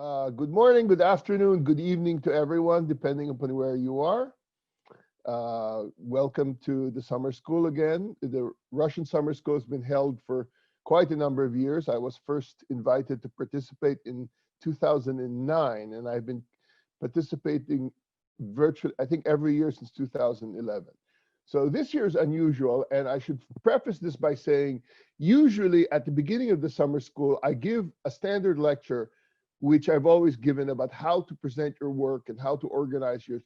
Good morning, good afternoon, good evening to everyone, depending upon where you are. Welcome to the summer school again. The Russian summer school has been held for quite a number of years. I was first invited to participate in 2009, and I've been participating virtually, I think, every year since 2011. So this year is unusual, and I should preface this by saying, usually at the beginning of the summer school, I give a standard lecture which I've always given about how to present your work and how to organize your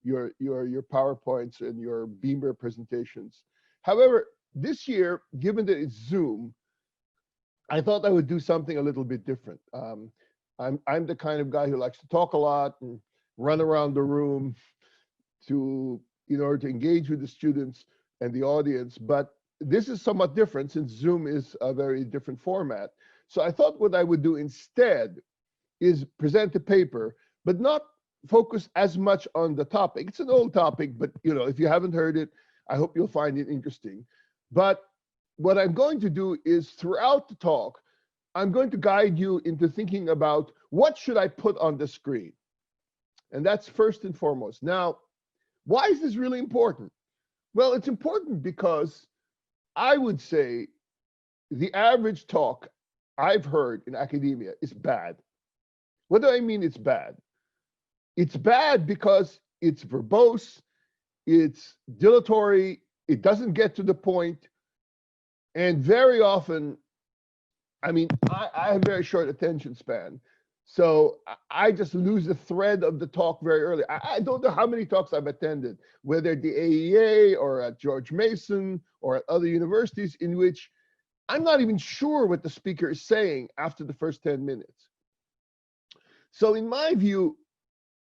PowerPoints and your Beamer presentations. However, this year, given that it's Zoom, I thought I would do something a little bit different. I'm the kind of guy who likes to talk a lot and run around the room to in order to engage with the students and the audience. But this is somewhat different since Zoom is a very different format. So I thought what I would do instead is present a paper, but not focus as much on the topic. It's an old topic, but if you haven't heard it, I hope you'll find it interesting. But what I'm going to do is throughout the talk, I'm going to guide you into thinking about what should I put on the screen. And that's first and foremost. Now, why is this really important? Well, it's important because I would say the average talk I've heard in academia is bad. What do I mean it's bad? It's bad because it's verbose, it's dilatory, it doesn't get to the point, and very often, I have very short attention span. So I just lose the thread of the talk very early. I don't know how many talks I've attended, whether at the AEA or at George Mason or at other universities, in which I'm not even sure what the speaker is saying after the first 10 minutes. So in my view,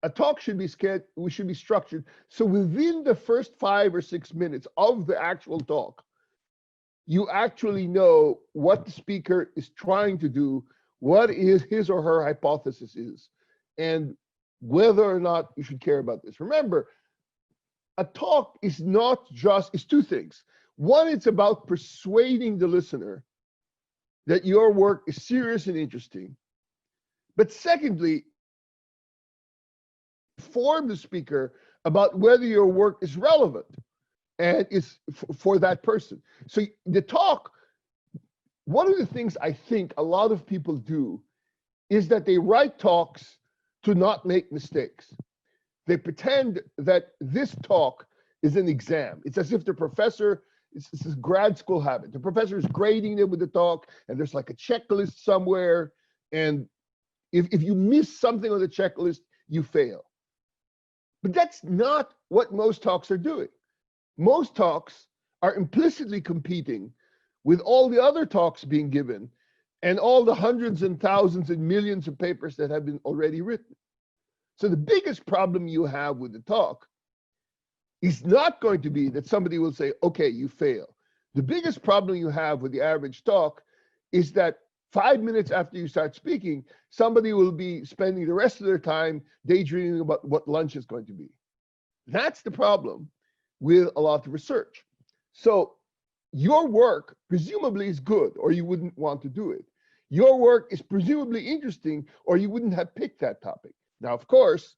a talk should be structured. So within the first 5 or 6 minutes of the actual talk, you actually know what the speaker is trying to do, what is his or her hypothesis is, and whether or not you should care about this. Remember, a talk is it's two things. One, it's about persuading the listener that your work is serious and interesting. But secondly, inform the speaker about whether your work is relevant and is for that person. So the talk, one of the things I think a lot of people do is that they write talks to not make mistakes. They pretend that this talk is an exam. It's as if the professor, it's a grad school habit. The professor is grading them with the talk, and there's like a checklist somewhere. And if you miss something on the checklist, you fail. But that's not what most talks are doing. Most talks are implicitly competing with all the other talks being given and all the hundreds and thousands and millions of papers that have been already written. So the biggest problem you have with the talk is not going to be that somebody will say, okay, you fail. The biggest problem you have with the average talk is that 5 minutes after you start speaking, somebody will be spending the rest of their time daydreaming about what lunch is going to be. That's the problem with a lot of research. So your work presumably is good, or you wouldn't want to do it. Your work is presumably interesting, or you wouldn't have picked that topic. Now, of course,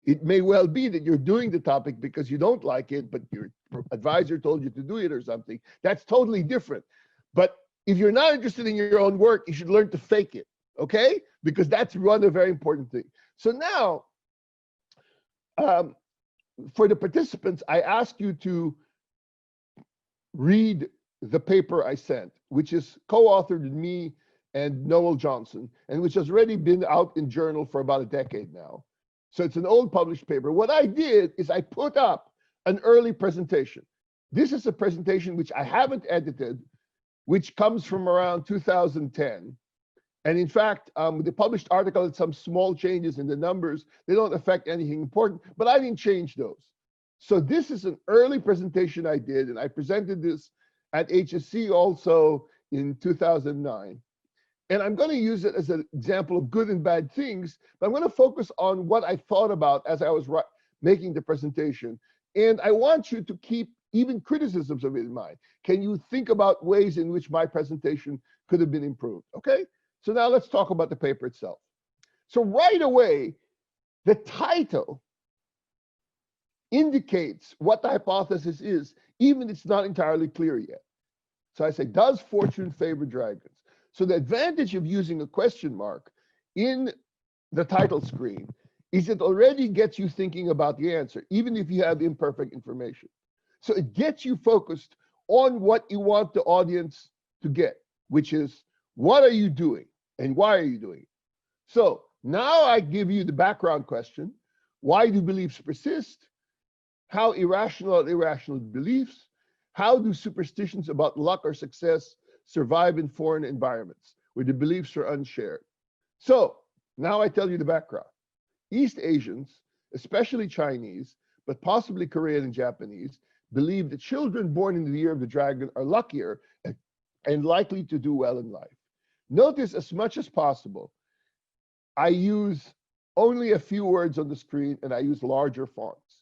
it may well be that you're doing the topic because you don't like it, but your advisor told you to do it or something. That's totally different. But if you're not interested in your own work, you should learn to fake it, okay? Because that's one a very important thing. So now, for the participants, I ask you to read the paper I sent, which is co-authored with me and Noel Johnson, and which has already been out in journal for about a decade now. So it's an old published paper. What I did is I put up an early presentation. This is a presentation which I haven't edited, which comes from around 2010. And in fact, the published article had some small changes in the numbers. They don't affect anything important, but I didn't change those. So this is an early presentation I did, and I presented this at HSC also in 2009. And I'm going to use it as an example of good and bad things, but I'm going to focus on what I thought about as I was making the presentation. And I want you to keep even criticisms of it in mind. Can you think about ways in which my presentation could have been improved? Okay, so now let's talk about the paper itself. So right away, the title indicates what the hypothesis is, even it's not entirely clear yet. So I say, does fortune favor dragons? So the advantage of using a question mark in the title screen is it already gets you thinking about the answer, even if you have imperfect information. So it gets you focused on what you want the audience to get, which is, what are you doing and why are you doing it? So now I give you the background question. Why do beliefs persist? How irrational are irrational beliefs? How do superstitions about luck or success survive in foreign environments where the beliefs are unshared? So now I tell you the background. East Asians, especially Chinese, but possibly Korean and Japanese, believe that children born in the year of the dragon are luckier and likely to do well in life. Notice, as much as possible, I use only a few words on the screen and I use larger fonts.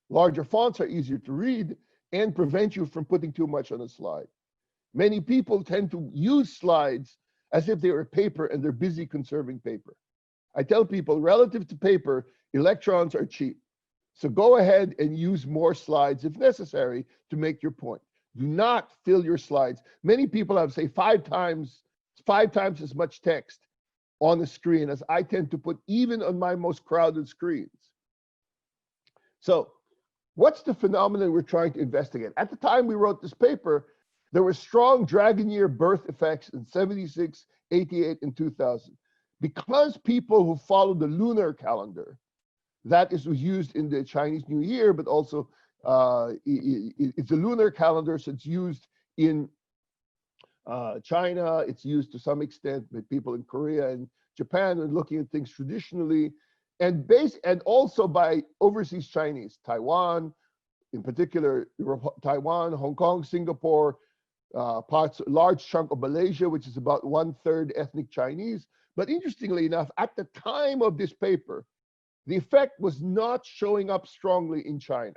Larger fonts are easier to read and prevent you from putting too much on a slide. Many people tend to use slides as if they were paper and they're busy conserving paper. I tell people, relative to paper, electrons are cheap. So go ahead and use more slides if necessary to make your point. Do not fill your slides. Many people have, say, five times as much text on the screen as I tend to put even on my most crowded screens. So what's the phenomenon we're trying to investigate? At the time we wrote this paper, there were strong dragon year birth effects in 76, 88, and 2000. Because people who follow the lunar calendar, that was used in the Chinese New Year, but also it's a lunar calendar, so it's used in China. It's used to some extent by people in Korea and Japan and looking at things traditionally, and also by overseas Chinese, Taiwan, in particular, Taiwan, Hong Kong, Singapore, large chunk of Malaysia, which is about 1/3 ethnic Chinese. But interestingly enough, at the time of this paper, the effect was not showing up strongly in China.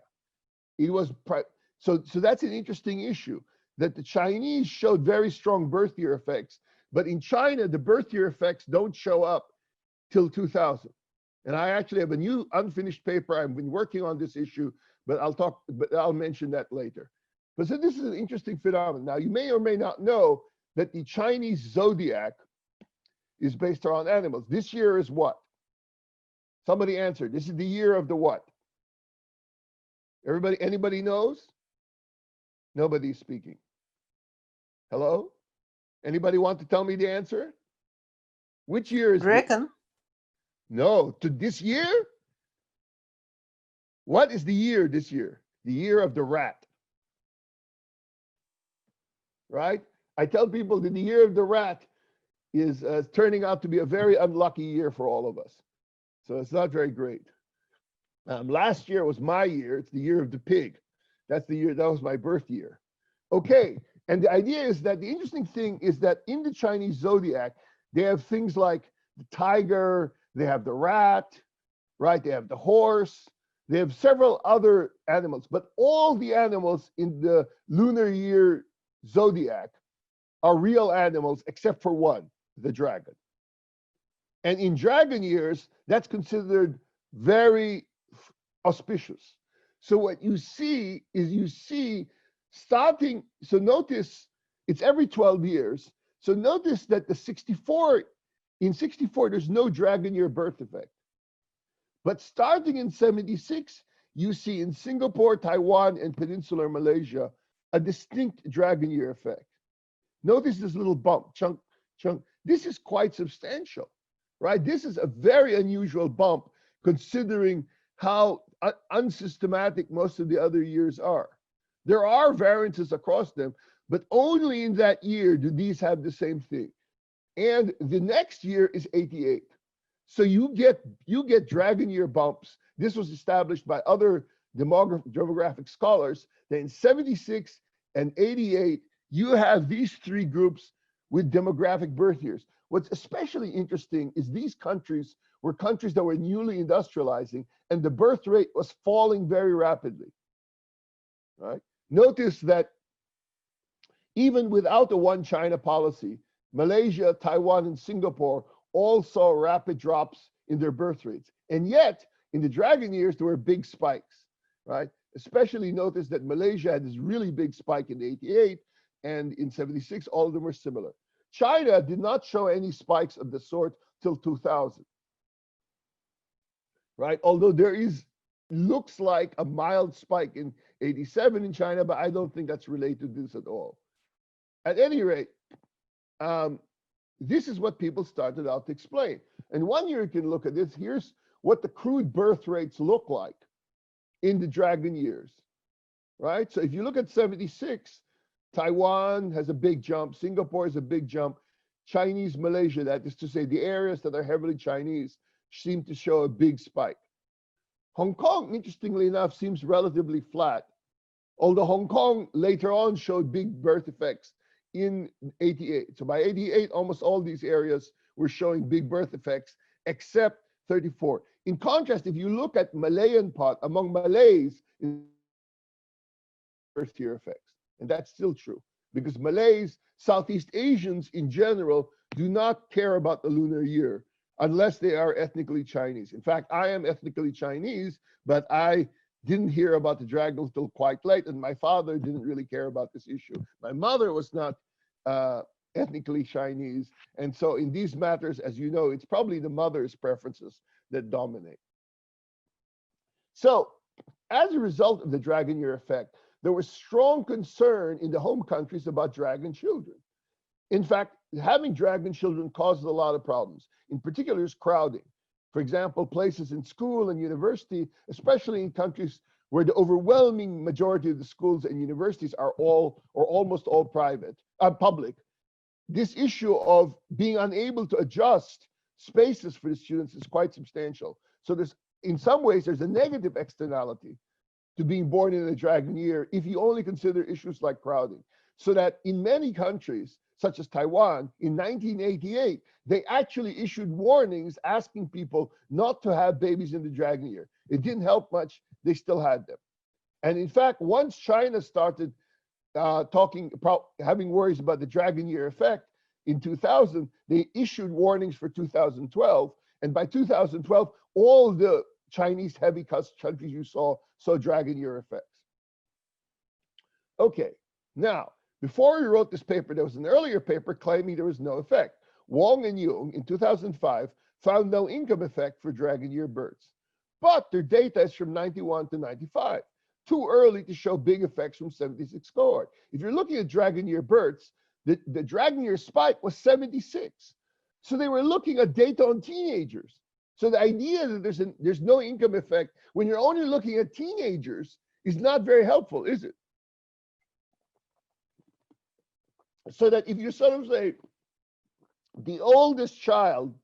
It was so that's an interesting issue, that the Chinese showed very strong birth year effects, but in China, the birth year effects don't show up till 2000. And I actually have a new unfinished paper. I've been working on this issue, but I'll mention that later. But so this is an interesting phenomenon. Now, you may or may not know that the Chinese zodiac is based around animals. This year is what? Somebody answered. This is the year of the what? Anybody knows? Nobody's speaking. Hello? Anybody want to tell me the answer? Which year is Dragon? No, to this year? What is the year this year? The year of the rat. Right? I tell people that the year of the rat is turning out to be a very unlucky year for all of us. So it's not very great. Last year was my year. It's the year of the pig. That's the year, that was my birth year. Okay, and the idea is that the interesting thing is that in the Chinese zodiac, they have things like the tiger, they have the rat, right? They have the horse, they have several other animals, but all the animals in the lunar year zodiac are real animals except for one, the dragon. And in dragon years, that's considered very auspicious. So what you see is starting, so notice it's every 12 years. So notice that in 64, there's no dragon year birth effect. But starting in 76, you see in Singapore, Taiwan, and peninsular Malaysia, a distinct dragon year effect. Notice this little bump, chunk. This is quite substantial, right? This is a very unusual bump considering how unsystematic most of the other years are. There are variances across them, but only in that year do these have the same thing. And the next year is 88. So you get dragon year bumps. This was established by other demographic scholars, that in 76 and 88, you have these three groups with demographic birth years. What's especially interesting is these countries were countries that were newly industrializing, and the birth rate was falling very rapidly. Right? Notice that even without the one China policy, Malaysia, Taiwan, and Singapore all saw rapid drops in their birth rates. And yet, in the dragon years, there were big spikes, right? Especially notice that Malaysia had this really big spike in 88, and in 76, all of them were similar. China did not show any spikes of the sort till 2000, right? Although there looks like a mild spike in 87 in China, but I don't think that's related to this at all. At any rate, this is what people started out to explain. And one year you can look at this. Here's what the crude birth rates look like in the dragon years, right? So if you look at 76, Taiwan has a big jump, Singapore has a big jump, Chinese Malaysia, that is to say the areas that are heavily Chinese, seem to show a big spike. Hong Kong, interestingly enough, seems relatively flat, although Hong Kong later on showed big birth effects in 88. So by 88, almost all these areas were showing big birth effects, except 34. In contrast, if you look at Malayan pot, among Malays, birth year effects. And that's still true, because Malays, Southeast Asians in general, do not care about the lunar year unless they are ethnically Chinese. In fact, I am ethnically Chinese, but I didn't hear about the dragon until quite late, and my father didn't really care about this issue. My mother was not ethnically Chinese, and so in these matters, as you know, it's probably the mother's preferences that dominate. So, as a result of the dragon year effect, there was strong concern in the home countries about dragon children. In fact, having dragon children causes a lot of problems. In particular, is crowding. For example, places in school and university, especially in countries where the overwhelming majority of the schools and universities are all or almost all public, this issue of being unable to adjust spaces for the students is quite substantial. So there's, in some ways, there's a negative externality to being born in a dragon year if you only consider issues like crowding. So that in many countries, such as Taiwan, in 1988, they actually issued warnings asking people not to have babies in the dragon year. It didn't help much, they still had them. And in fact, once China started having worries about the dragon year effect in 2000, they issued warnings for 2012. And by 2012, all the Chinese heavy countries you saw dragon year effects. Okay, now, before we wrote this paper, there was an earlier paper claiming there was no effect. Wong and Jung in 2005 found no income effect for dragon year births. But their data is from 91 to 95. Too early to show big effects from 76 cohort. If you're looking at dragon year births, the dragon year spike was 76. So they were looking at data on teenagers. So the idea that there's no income effect when you're only looking at teenagers is not very helpful, is it? So that if you sort of say the oldest child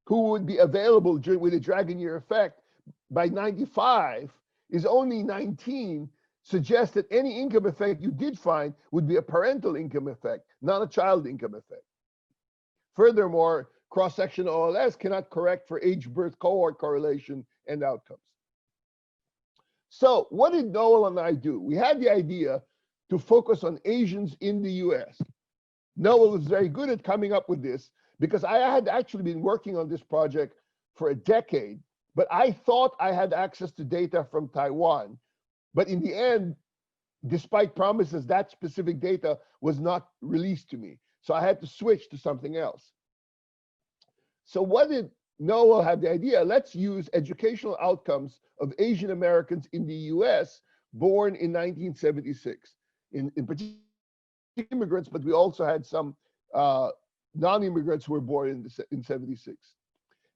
who would be available with a dragon year effect by 95 is only 19, suggests that any income effect you did find would be a parental income effect, not a child income effect. Furthermore, cross-section OLS cannot correct for age birth cohort correlation and outcomes. So what did Noel and I do? We had the idea to focus on Asians in the US. Noel was very good at coming up with this because I had actually been working on this project for a decade, but I thought I had access to data from Taiwan. But in the end, despite promises, that specific data was not released to me. So I had to switch to something else. So what did Noel have the idea? Let's use educational outcomes of Asian Americans in the US born in 1976. In particular immigrants, but we also had some non-immigrants who were born in 76.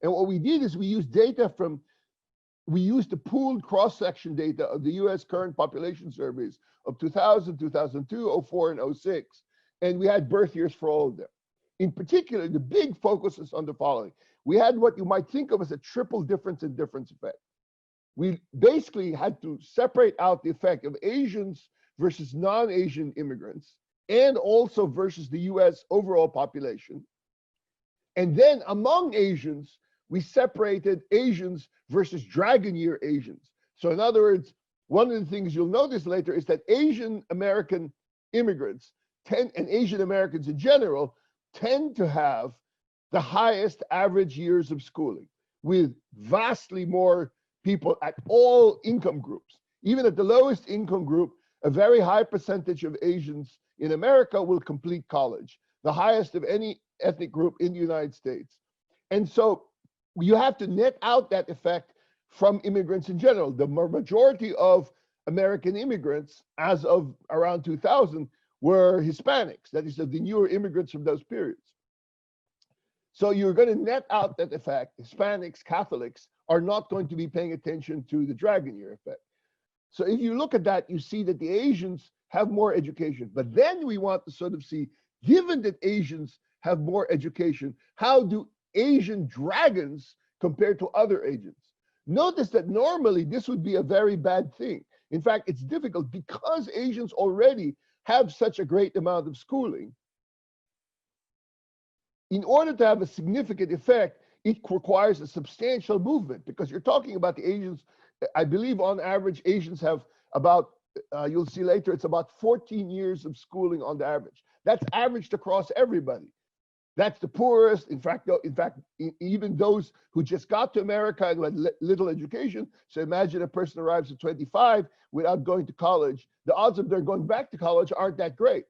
And what we did is we used the pooled cross-section data of the US current population surveys of 2000, 2002, 04, and 06. And we had birth years for all of them. In particular, the big focus is on the following. We had what you might think of as a triple difference in difference effect. We basically had to separate out the effect of Asians versus non-Asian immigrants, and also versus the US overall population. And then among Asians, we separated Asians versus dragon year Asians. So in other words, one of the things you'll notice later is that Asian American immigrants and Asian Americans in general tend to have the highest average years of schooling, with vastly more people at all income groups. Even at the lowest income group, a very high percentage of Asians in America will complete college, the highest of any ethnic group in the United States. And so you have to net out that effect from immigrants in general. The majority of American immigrants as of around 2000 were Hispanics, that is, the newer immigrants from those periods. So you're going to net out that effect. Hispanics, Catholics are not going to be paying attention to the dragon year effect. So if you look at that, you see that the Asians have more education. But then we want to sort of see, given that Asians have more education, how do Asian dragons compare to other Asians? Notice that normally this would be a very bad thing. In fact, it's difficult because Asians already have such a great amount of schooling. In order to have a significant effect, it requires a substantial movement, because you're talking about the Asians. I believe on average, Asians have about, you'll see later, it's about 14 years of schooling on the average. That's averaged across everybody. That's the poorest. In fact, even those who just got to America and had little education. So imagine a person arrives at 25 without going to college. The odds of them going back to college aren't that great.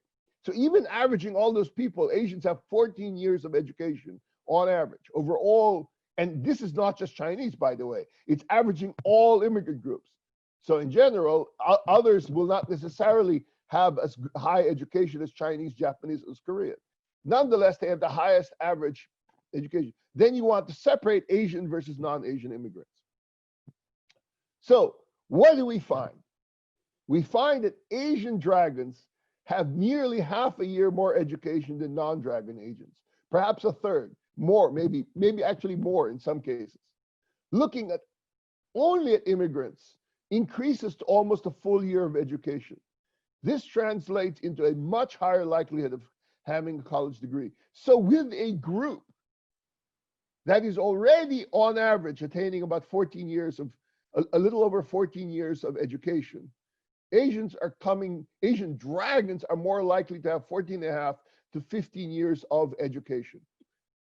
So even averaging all those people, Asians have 14 years of education on average overall. And this is not just Chinese, by the way. It's averaging all immigrant groups. So in general, others will not necessarily have as high education as Chinese, Japanese, or Korean. Nonetheless, they have the highest average education. Then you want to separate Asian versus non-Asian immigrants. So what do we find? We find that Asian dragons have nearly half a year more education than non-dragon Asians, perhaps a third, more, maybe actually more in some cases. Looking at only at immigrants increases to almost a full year of education. This translates into a much higher likelihood of having a college degree. So with a group that is already on average attaining about 14 years of, a little over 14 years of education, Asian dragons are more likely to have 14 and a half to 15 years of education.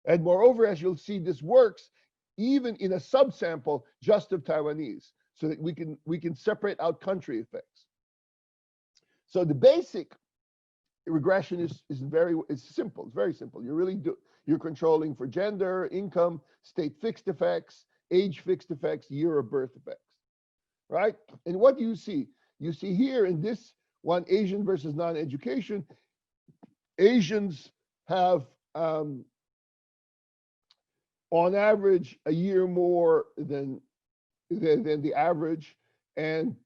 And moreover, as you'll see, this works even in a subsample just of Taiwanese, so that we can separate out country effects. So the basic regression is simple. It's very simple. You're controlling for gender, income, state fixed effects, age fixed effects, year of birth effects, right? And what do you see? You see here in this one, Asian versus non-education. Asians have, on average, a year more than the average, and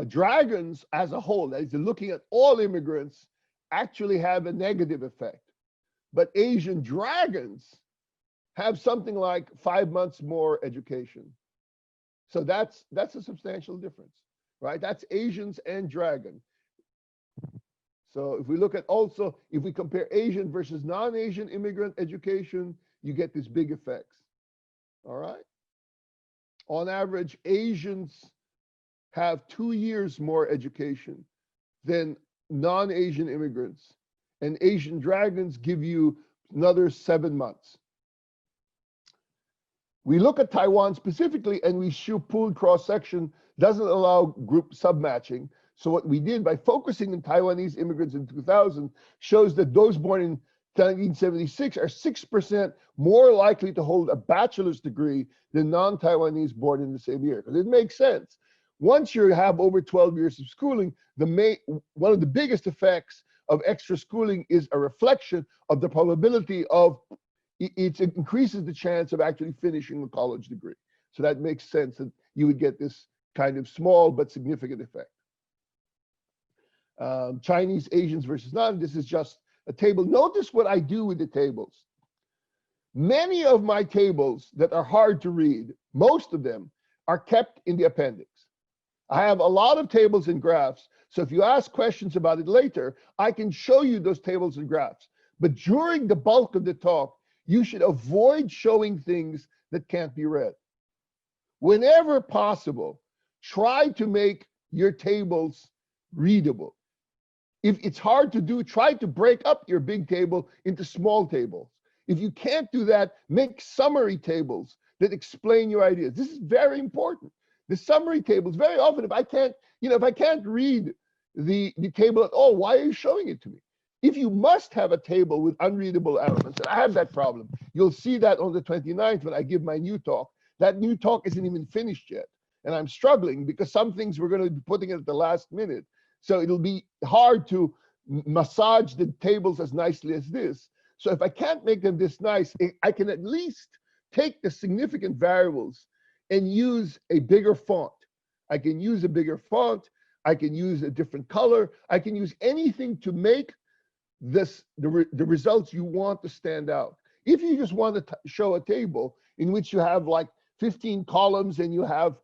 dragons as a whole, that is looking at all immigrants, actually have a negative effect. But Asian dragons have something like 5 months more education. So that's a substantial difference, right? That's Asians and dragon. So if we look at also, if we compare Asian versus non-Asian immigrant education, you get these big effects, all right? On average, Asians have 2 years more education than non-Asian immigrants, and Asian dragons give you another 7 months. We look at Taiwan specifically, and we show pooled cross-section, doesn't allow group submatching. So what we did by focusing on Taiwanese immigrants in 2000 shows that those born in 1976 are 6% more likely to hold a bachelor's degree than non-Taiwanese born in the same year. Because it makes sense. Once you have over 12 years of schooling, one of the biggest effects of extra schooling is a reflection of the probability of, it increases the chance of actually finishing a college degree. So that makes sense that you would get this kind of small but significant effect. Chinese, Asians versus non, this is just a table. Notice what I do with the tables. Many of my tables that are hard to read, most of them are kept in the appendix. I have a lot of tables and graphs, so if you ask questions about it later, I can show you those tables and graphs. But during the bulk of the talk, you should avoid showing things that can't be read. Whenever possible, try to make your tables readable. If it's hard to do, try to break up your big table into small tables. If you can't do that, make summary tables that explain your ideas. This is very important. The summary tables, very often, if I can't, if I can't read the table at all, why are you showing it to me? If you must have a table with unreadable elements, and I have that problem, you'll see that on the 29th when I give my new talk. That new talk isn't even finished yet. And I'm struggling because some things we're going to be putting at the last minute. So it'll be hard to massage the tables as nicely as this. So if I can't make them this nice, I can at least take the significant variables and use a bigger font. I can use a bigger font. I can use a different color. I can use anything to make the results you want to stand out. If you just want to show a table in which you have like 15 columns and you have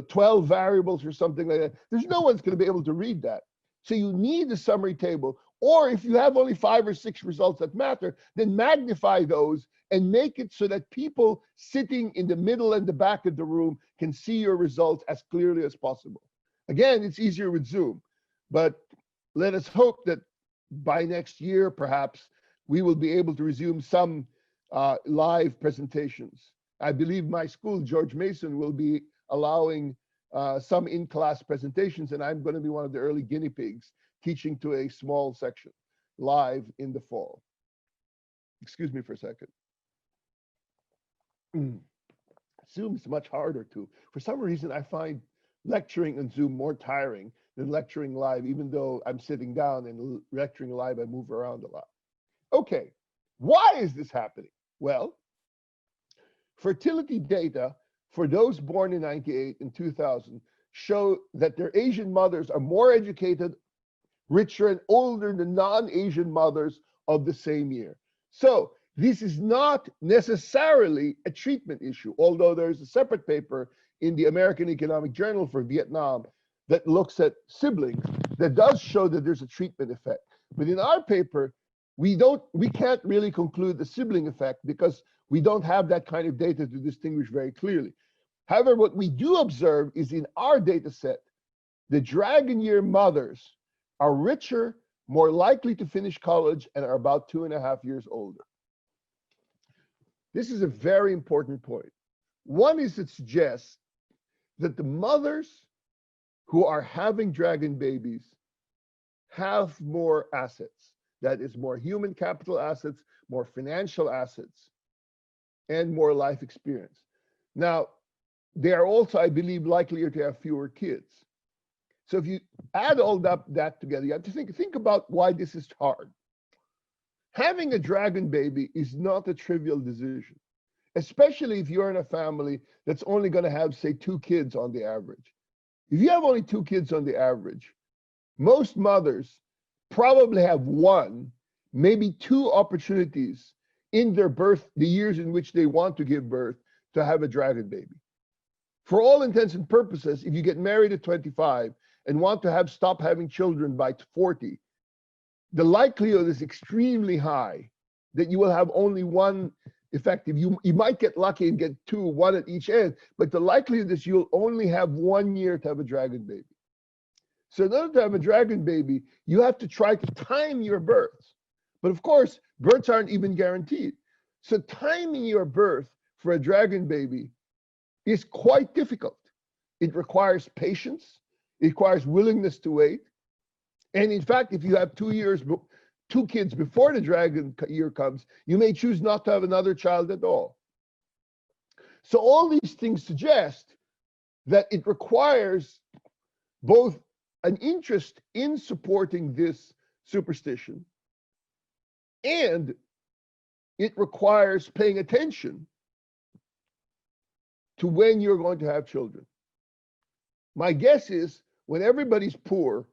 12 variables or something like that, there's no one's going to be able to read that. So you need a summary table. Or if you have only 5 or 6 results that matter, then magnify those and make it so that people sitting in the middle and the back of the room can see your results as clearly as possible. Again, it's easier with Zoom, but let us hope that by next year, perhaps, we will be able to resume some live presentations. I believe my school, George Mason, will be allowing some in-class presentations, and I'm going to be one of the early guinea pigs teaching to a small section live in the fall. Excuse me for a second. Zoom is much harder too. For some reason, I find lecturing on Zoom more tiring than lecturing live, even though I'm sitting down, and lecturing live, I move around a lot. Okay, why is this happening? Well, fertility data for those born in 98 and 2000 show that their Asian mothers are more educated, richer, and older than non-Asian mothers of the same year. So this is not necessarily a treatment issue, although there's a separate paper in the American Economic Journal for Vietnam that looks at siblings that does show that there's a treatment effect. But in our paper, we can't really conclude the sibling effect because we don't have that kind of data to distinguish very clearly. However, what we do observe is in our data set, the dragon year mothers are richer, more likely to finish college, and are about 2.5 years older. This is a very important point. One is it suggests that the mothers who are having dragon babies have more assets. That is, more human capital assets, more financial assets, and more life experience. Now, they are also, I believe, likelier to have fewer kids. So if you add all that together, you have to think about why this is hard. Having a dragon baby is not a trivial decision, especially if you're in a family that's only going to have, say, 2 kids on the average. If you have only 2 kids on the average, most mothers probably have 1, maybe 2 opportunities in their birth, the years in which they want to give birth, to have a dragon baby. For all intents and purposes, if you get married at 25 and want to stop having children by 40, the likelihood is extremely high that you will have only 1 effective. You might get lucky and get 2, 1 at each end, but the likelihood is you'll only have 1 year to have a dragon baby. So in order to have a dragon baby, you have to try to time your births. But of course, births aren't even guaranteed. So timing your birth for a dragon baby is quite difficult. It requires patience. It requires willingness to wait. And in fact, if you have 2 kids before the dragon year comes, you may choose not to have another child at all. So all these things suggest that it requires both an interest in supporting this superstition, and it requires paying attention to when you're going to have children. My guess is when everybody's poor,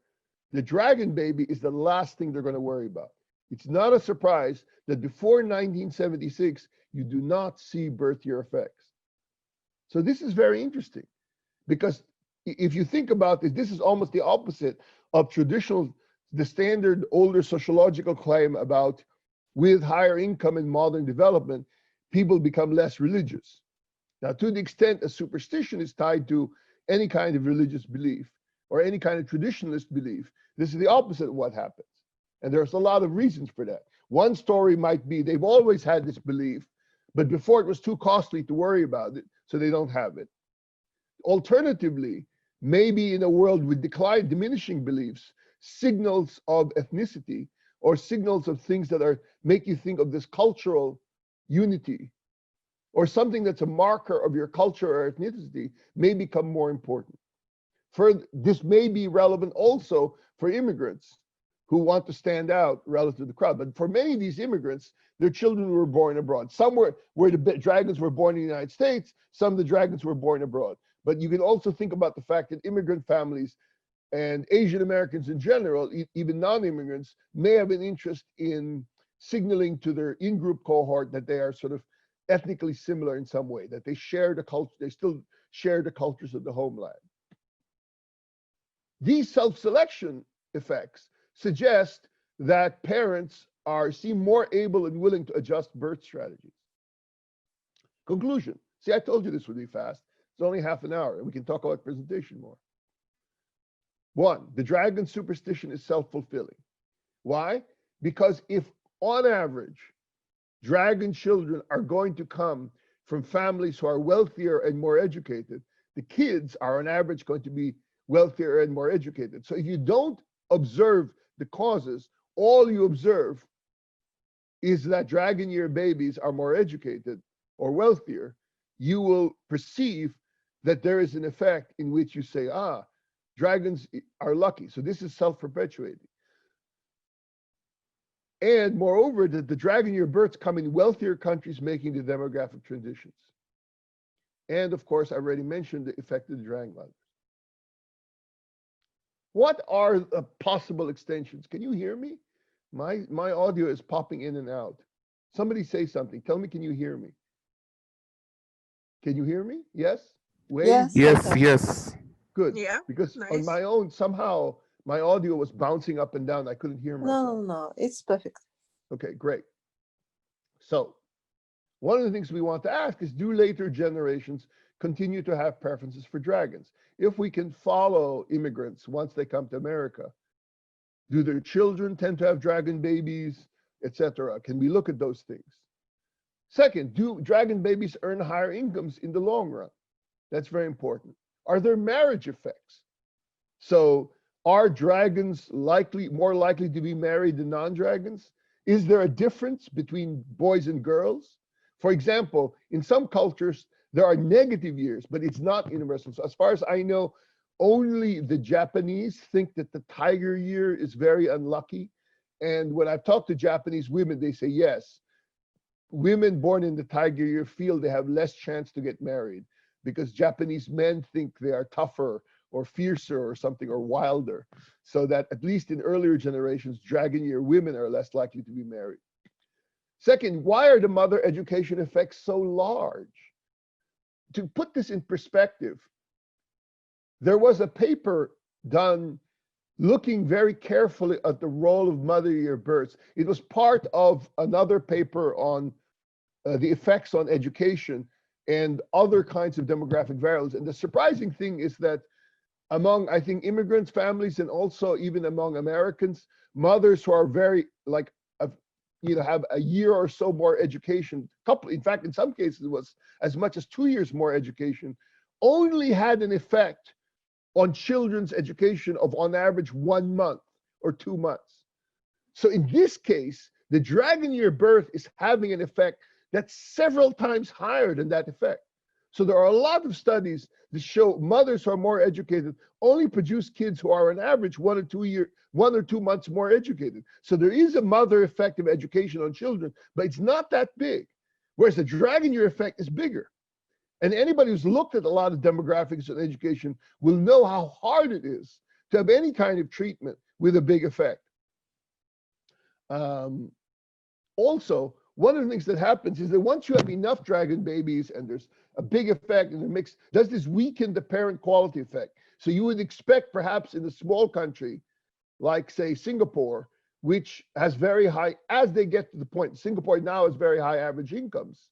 the dragon baby is the last thing they're going to worry about. It's not a surprise that before 1976, you do not see birth year effects. So this is very interesting, because if you think about it, this is almost the opposite of the standard older sociological claim about with higher income and modern development, people become less religious. Now, to the extent a superstition is tied to any kind of religious belief or any kind of traditionalist belief, this is the opposite of what happens. And there's a lot of reasons for that. One story might be they've always had this belief, but before it was too costly to worry about it, so they don't have it. Alternatively, maybe in a world with diminishing beliefs, signals of ethnicity or signals of things that are make you think of this cultural unity or something that's a marker of your culture or ethnicity may become more important. This may be relevant also for immigrants who want to stand out relative to the crowd. But for many of these immigrants, their children were born abroad. Some were where the dragons were born in the United States, some of the dragons were born abroad. But you can also think about the fact that immigrant families and Asian Americans in general, even non-immigrants, may have an interest in signaling to their in-group cohort that they are sort of ethnically similar in some way, that they share the culture, they still share the cultures of the homeland. These self-selection effects suggest that parents seem more able and willing to adjust birth strategies. Conclusion. See, I told you this would be fast. It's only half an hour, and we can talk about presentation more. One, the dragon superstition is self-fulfilling. Why? Because if, on average, dragon children are going to come from families who are wealthier and more educated, the kids are, on average, going to be wealthier and more educated. So if you don't observe the causes, all you observe is that dragon year babies are more educated or wealthier, you will perceive that there is an effect in which you say, dragons are lucky. So this is self-perpetuating. And moreover, that the dragon year births come in wealthier countries, making the demographic transitions. And of course, I already mentioned the effect of the dragon ladders. What are the possible extensions? Can you hear me? My audio is popping in and out. Somebody say something. Tell me, can you hear me? Can you hear me? Yes? Wade? Yes. Yes, yes. Good. Yeah. Because Nice. on my own, somehow, my audio was bouncing up and down. I couldn't hear myself. No, it's perfect. Okay, great. So, one of the things we want to ask is, do later generations continue to have preferences for dragons? If we can follow immigrants once they come to America, do their children tend to have dragon babies, etc.? Can we look at those things? Second, do dragon babies earn higher incomes in the long run? That's very important. Are there marriage effects? So are dragons more likely to be married than non-dragons? Is there a difference between boys and girls? For example, in some cultures, there are negative years, but it's not universal. So as far as I know, only the Japanese think that the tiger year is very unlucky. And when I've talked to Japanese women, they say, yes, women born in the tiger year feel they have less chance to get married because Japanese men think they are tougher or fiercer or something or wilder. So that at least in earlier generations, dragon year women are less likely to be married. Second, why are the mother education effects so large? To put this in perspective, there was a paper done looking very carefully at the role of mother year births. It was part of another paper on the effects on education and other kinds of demographic variables. And the surprising thing is that among, I think, immigrant families and also even among Americans, mothers who are very have a year or so more education, in fact, in some cases it was as much as 2 years more education, only had an effect on children's education of on average 1 month or 2 months. So in this case, the dragon year birth is having an effect that's several times higher than that effect. So there are a lot of studies that show mothers who are more educated only produce kids who are on average 1 or 2 months more educated. So there is a mother effect of education on children, but it's not that big. Whereas the dragon year effect is bigger. And anybody who's looked at a lot of demographics and education will know how hard it is to have any kind of treatment with a big effect. Also, one of the things that happens is that once you have enough dragon babies and there's a big effect in the mix, does this weaken the parent quality effect? So you would expect perhaps in a small country, like say Singapore, which has very high, as they get to the point, Singapore now has very high average incomes.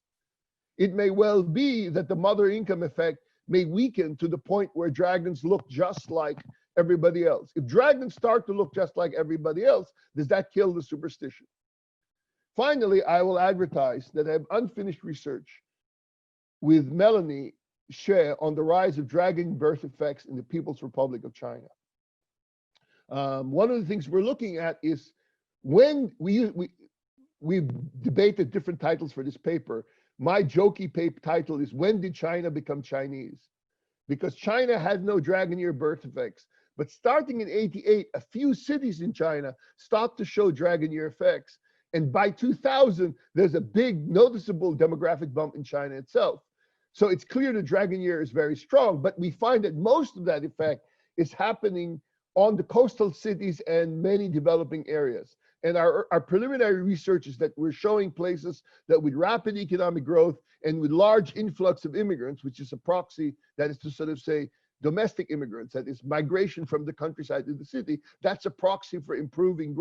It may well be that the mother income effect may weaken to the point where dragons look just like everybody else. If dragons start to look just like everybody else, does that kill the superstition? Finally, I will advertise that I have unfinished research with Melanie Xie on the rise of dragon birth effects in the People's Republic of China. One of the things we're looking at is when we've debated different titles for this paper. My jokey paper title is "When Did China Become Chinese?" Because China had no dragon year birth effects. But starting in '88, a few cities in China stopped to show dragon year effects. And by 2000, there's a big noticeable demographic bump in China itself. So it's clear the dragon year is very strong, but we find that most of that effect is happening on the coastal cities and many developing areas. And our preliminary research is that we're showing places that with rapid economic growth and with large influx of immigrants, which is a proxy, that is to sort of say domestic immigrants, that is migration from the countryside to the city, that's a proxy for improving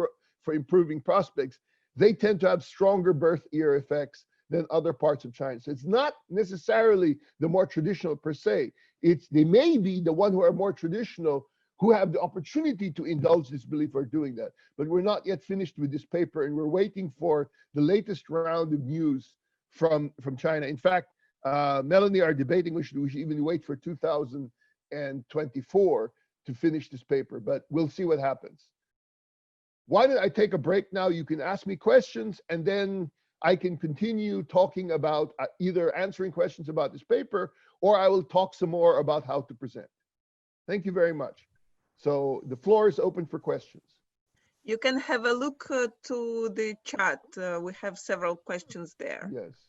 prospects. They tend to have stronger birth year effects than other parts of China. So it's not necessarily the more traditional per se. They may be the one who are more traditional who have the opportunity to indulge this belief are doing that. But we're not yet finished with this paper, and we're waiting for the latest round of news from China. In fact, Melanie are debating we should even wait for 2024 to finish this paper, but we'll see what happens. Why don't I take a break now? You can ask me questions, and then I can continue talking about either answering questions about this paper, or I will talk some more about how to present. Thank you very much. So the floor is open for questions. You can have a look to the chat. We have several questions there. Yes.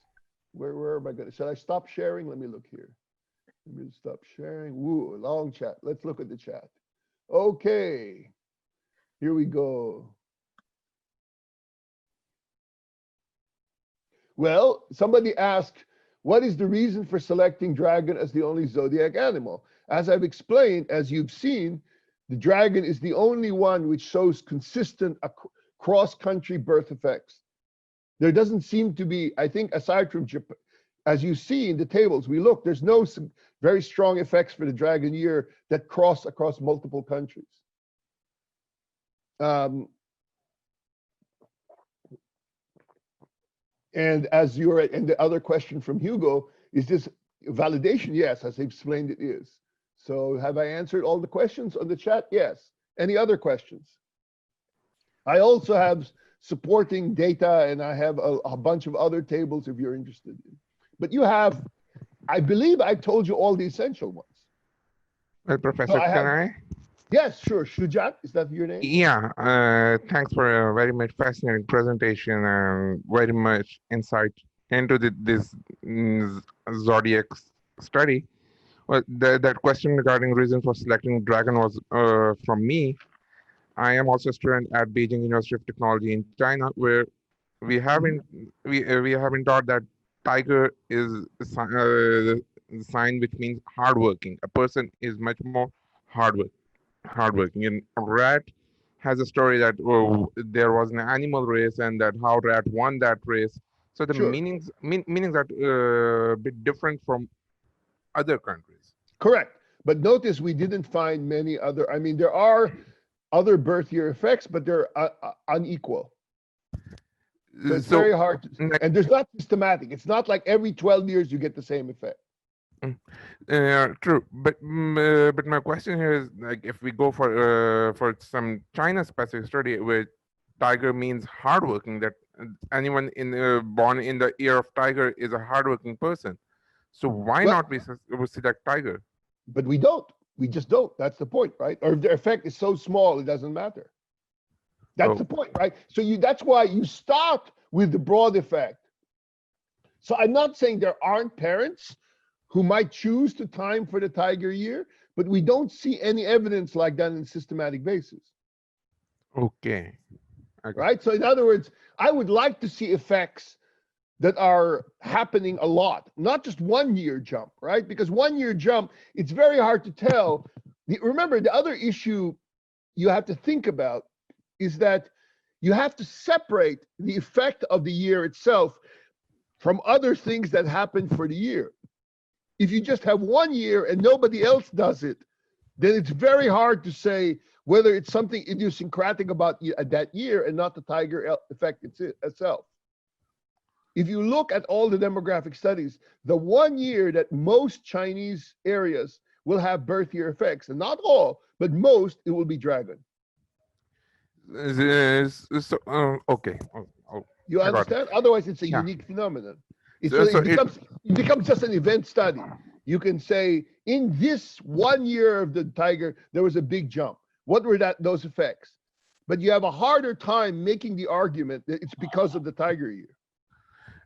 Where am I going? Should I stop sharing? Let me look here. Let me stop sharing. Woo, long chat. Let's look at the chat. Okay. Here we go. Well, somebody asked, what is the reason for selecting dragon as the only zodiac animal? As I've explained, as you've seen, the dragon is the only one which shows consistent cross-country birth effects. There doesn't seem to be, I think, aside from Japan, as you see in the tables, we look, there's no very strong effects for the dragon year that cross across multiple countries. And as you're, and the other question from Hugo, is this validation? Yes, as I explained, it is. So have I answered all the questions on the chat? Yes. Any other questions? I also have supporting data, and I have a bunch of other tables if you're interested in. But you have, I believe I told you all the essential ones. Well, Professor, can I? Yes, sure. Shujat, is that your name? Yeah, thanks for a very much fascinating presentation and very much insight into this zodiac study. Well, that question regarding reason for selecting dragon was from me. I am also a student at Beijing University of Technology in China, where we have been taught that tiger is the sign which means hardworking. A person is much more hardworking. And rat has a story that there was an animal race and that how rat won that race. So the Sure. meanings are a bit different from other countries. Correct. But notice we didn't find many other, I mean, there are other birth year effects, but they're unequal. So it's very hard to, and there's not systematic. It's not like every 12 years you get the same effect. True, but my question here is, like, if we go for some China specific study where tiger means hardworking, that anyone born in the year of tiger is a hardworking person. So why not we select tiger? But we don't. We just don't. That's the point, right? Or if the effect is so small, it doesn't matter. That's the point, right? So that's why you start with the broad effect. So I'm not saying there aren't parents who might choose to time for the tiger year, but we don't see any evidence like that on a systematic basis. Okay. Right? So in other words, I would like to see effects that are happening a lot, not just 1 year jump, right? Because 1 year jump, it's very hard to tell. Remember, the other issue you have to think about is that you have to separate the effect of the year itself from other things that happen for the year. If you just have 1 year and nobody else does it, then it's very hard to say whether it's something idiosyncratic about that year and not the tiger effect itself. If you look at all the demographic studies, the 1 year that most Chinese areas will have birth year effects, and not all, but most, it will be dragon. Okay. You I got it. understand? Otherwise, it's a Yeah. unique phenomenon. So It becomes just an event study. You can say, in this 1 year of the tiger, there was a big jump. What were those effects? But you have a harder time making the argument that it's because of the tiger year.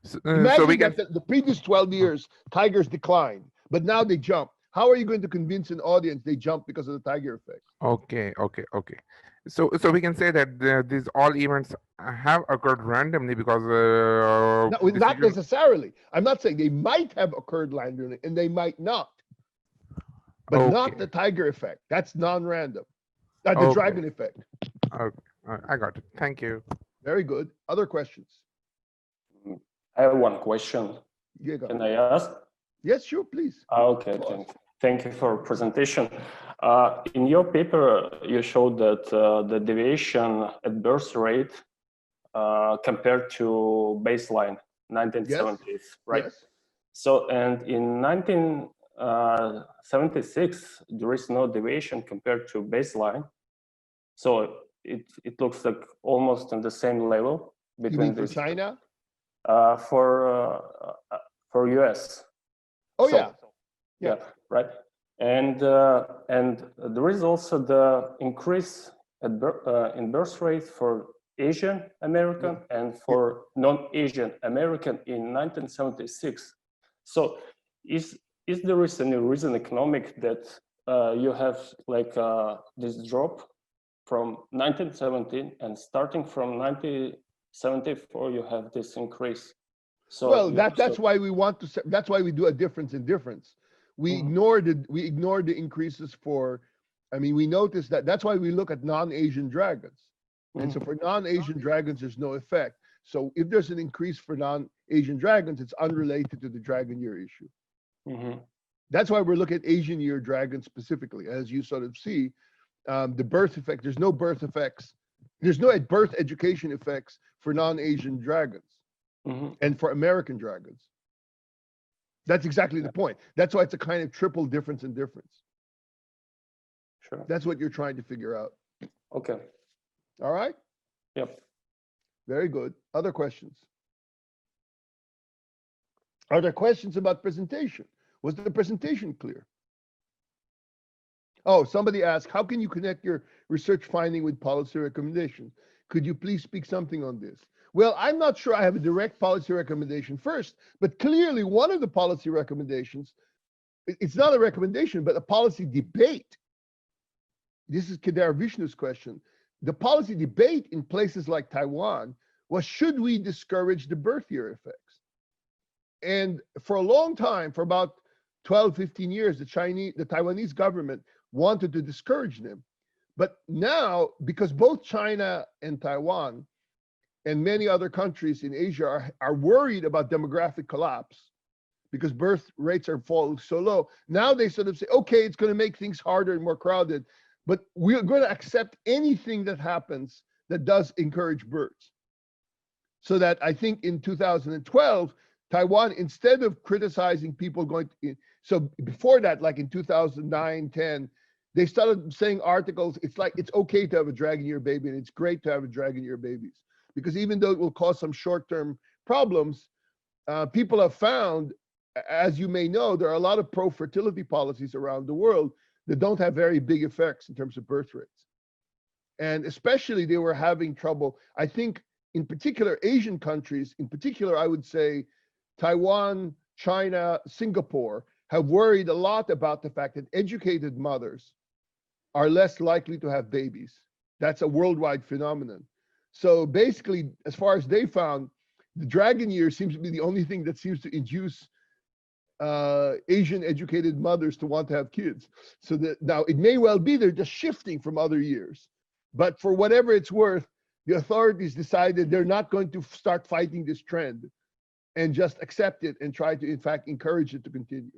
So Imagine we can. that the previous 12 years, tigers declined, but now they jump. How are you going to convince an audience they jump because of the tiger effect? Okay. So we can say that these all events have occurred randomly because Not necessarily. I'm not saying they might have occurred randomly and they might not, but not Okay. the tiger effect. That's non-random. The Okay. dragon effect. I got it. Thank you. Very good. Other questions? I have one question. Yeah, go. Can I ask? Yes, sure, please. Okay, thank you for presentation. In your paper, you showed that the deviation at birth rate compared to baseline 1970s, right? Yes. So, and in 1976, there is no deviation compared to baseline. So it looks like almost on the same level You between mean for these. China? For US. Oh, So- yeah. Yeah, right. And there is also the increase in birth rate for Asian American and for non-Asian American in 1976. So is there is any reason economic that you have like this drop from 1917 and starting from 1974 you have this increase? So Well, that's why we want to. That's why we do a difference in difference. We Mhm. ignored the increases for. I mean, we noticed that. That's why we look at non-Asian dragons. And so for non-Asian dragons, there's no effect. So if there's an increase for non-Asian dragons, it's unrelated to the dragon year issue. Mhm. That's why we're looking at Asian year dragons specifically, as you sort of see, the birth effect. There's no birth effects. There's no birth education effects for non-Asian dragons. Mhm. And for American dragons. That's exactly the point. That's why it's a kind of triple difference in difference. Sure. That's what you're trying to figure out. Okay. All right? Yep. Very good. Other questions? Are there questions about presentation? Was the presentation clear? Oh, somebody asked, how can you connect your research finding with policy recommendation? Could you please speak something on this? Well, I'm not sure I have a direct policy recommendation first, but clearly one of the policy recommendations, it's not a recommendation, but a policy debate. This is Kedar Vishnu's question. The policy debate in places like Taiwan was, should we discourage the birth year effects? And for a long time, for about 12, 15 years, the Taiwanese government wanted to discourage them. But now, because both China and Taiwan and many other countries in Asia are worried about demographic collapse because birth rates are falling so low, now they sort of say, okay, it's going to make things harder and more crowded, but we're going to accept anything that happens that does encourage births. So that I think in 2012, Taiwan, instead of criticizing people going to, so before that, like in 2009, 10, they started saying articles, it's like, it's okay to have a dragon year baby and it's great to have a dragon year babies. Because even though it will cause some short-term problems, people have found, as you may know, there are a lot of pro-fertility policies around the world that don't have very big effects in terms of birth rates. And especially they were having trouble, I think, in particular, Asian countries, in particular, I would say Taiwan, China, Singapore, have worried a lot about the fact that educated mothers are less likely to have babies. That's a worldwide phenomenon. So basically, as far as they found, the dragon year seems to be the only thing that seems to induce Asian educated mothers to want to have kids. So that now it may well be they're just shifting from other years, but for whatever it's worth, the authorities decided they're not going to start fighting this trend and just accept it and try to, in fact, encourage it to continue.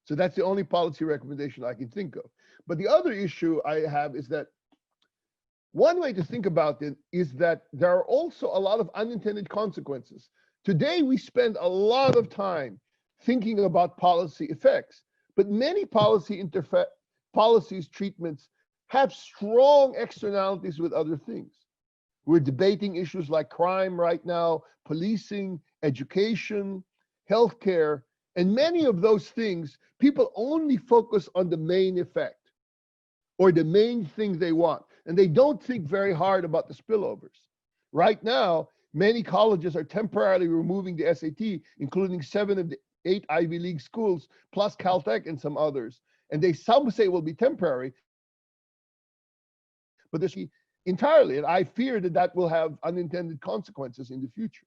So that's the only policy recommendation I can think of. But the other issue I have is that one way to think about it is that there are also a lot of unintended consequences Today, we spend a lot of time thinking about policy effects, but many policies, treatments have strong externalities with other things. We're debating issues like crime right now, policing, education, healthcare, and many of those things, people only focus on the main effect or the main thing they want, and they don't think very hard about the spillovers. Right now, many colleges are temporarily removing the SAT, including 7 of the 8 Ivy League schools, plus Caltech and some others. And some say will be temporary, but this entirely, and I fear that that will have unintended consequences in the future,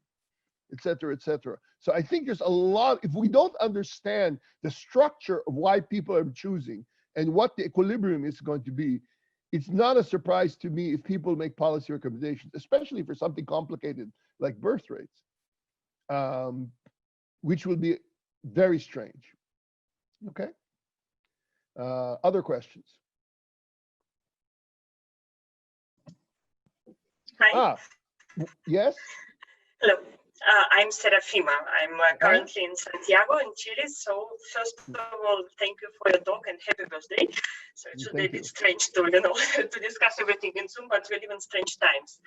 et cetera, et cetera. So I think there's a lot, if we don't understand the structure of why people are choosing and what the equilibrium is going to be, it's not a surprise to me if people make policy recommendations, especially for something complicated like birth rates, which will be very strange. Okay. Other questions? Hi. Yes. Hello. I'm Serafima. I'm currently in Santiago in Chile. So first of all, thank you for your talk and happy birthday. So it should be a bit strange to, to discuss everything in Zoom, but we live in strange times.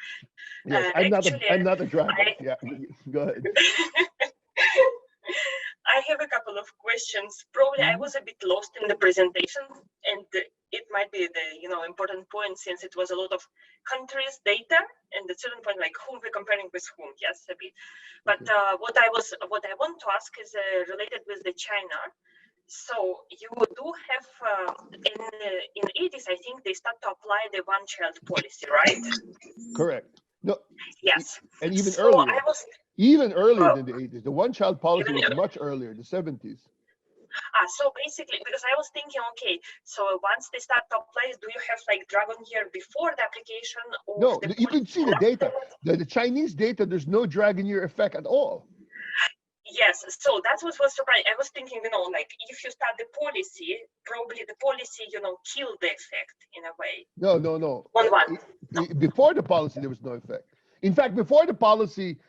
Yes, I'm not a driver. Yeah, go ahead. I have a couple of questions. Probably I was a bit lost in the presentation, and it might be the important point, since it was a lot of countries data, and at a certain point, like whom we're comparing with whom. Yes, a bit. But what I want to ask is related with the China. So you do have in 80s, I think they start to apply the one-child policy, right? Correct. No. Yes. And even so earlier. Even earlier than the 80s. The one-child policy was much earlier, the 70s. So basically, because I was thinking, okay, so once they start to apply, do you have like dragon year before the application? Or no, you can see the data. The Chinese data, there's no dragon year effect at all. Yes, so that's what was surprising. I was thinking, like if you start the policy, probably the policy, kill the effect in a way. No. No. Before the policy, there was no effect. In fact, before the policy,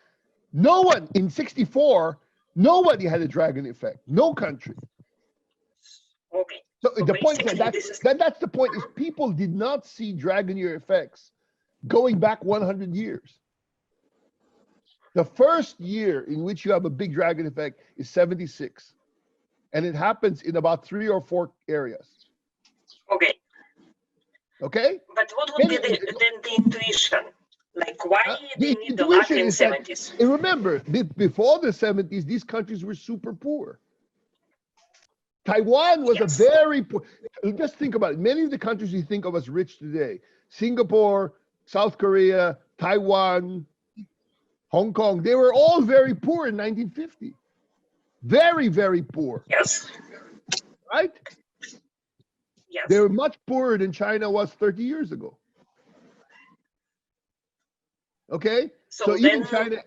no one in 64, nobody had a dragon effect. No country. Okay. So the point is that's the point, is people did not see dragon year effects going back 100 years. The first year in which you have a big dragon effect is 76. And it happens in about 3 or 4 areas. Okay. Okay? But what would be the intuition? Like why they need the luck in 70s? And remember, before the 70s, these countries were super poor. Taiwan was a very poor, just think about it. Many of the countries you think of as rich today, Singapore, South Korea, Taiwan, Hong Kong, they were all very poor in 1950. Very, very poor. Yes. Right? Yes. They were much poorer than China was 30 years ago. Okay? So even China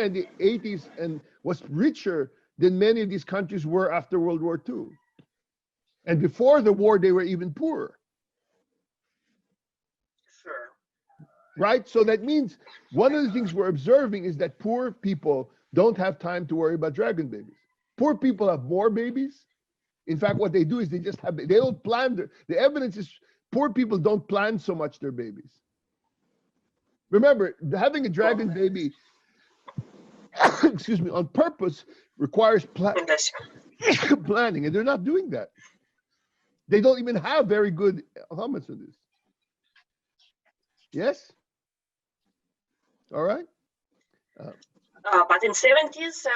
in the 80s and was richer than many of these countries were after World War II. And before the war, they were even poorer. Sure. Right? So that means one of the things we're observing is that poor people don't have time to worry about dragon babies. Poor people have more babies. In fact, what they do is they don't plan the evidence is poor people don't plan so much their babies. Remember, having a dragon baby, excuse me, on purpose requires planning, and they're not doing that. They don't even have very good helmets on this. Yes? All right. But in 70s,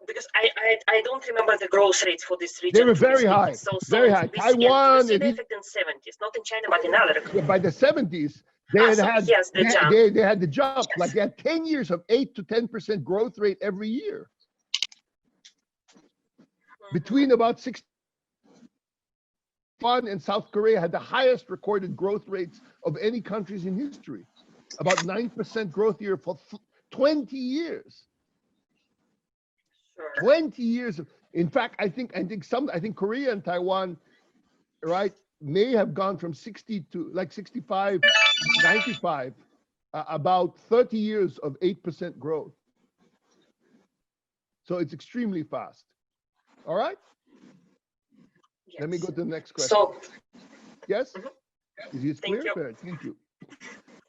because I don't remember the growth rates for this region. They were very high, very high. Taiwan, in the 70s, not in China, but in other. By the 70s, they had the jump. Yes. Like they had 10 years of 8 to 10% growth rate every year. Between about 61 and South Korea had the highest recorded growth rates of any countries in history. About 9% growth year for 20 years. Sure. 20 years. In fact, I think Korea and Taiwan, right, may have gone from 60 to like 65, 95, 95, about 30 years of 8% growth. So it's extremely fast. All right. Let me Yes. go to the next question. So, Yes? Mhm. Is it Thank clear? you. Good, thank you.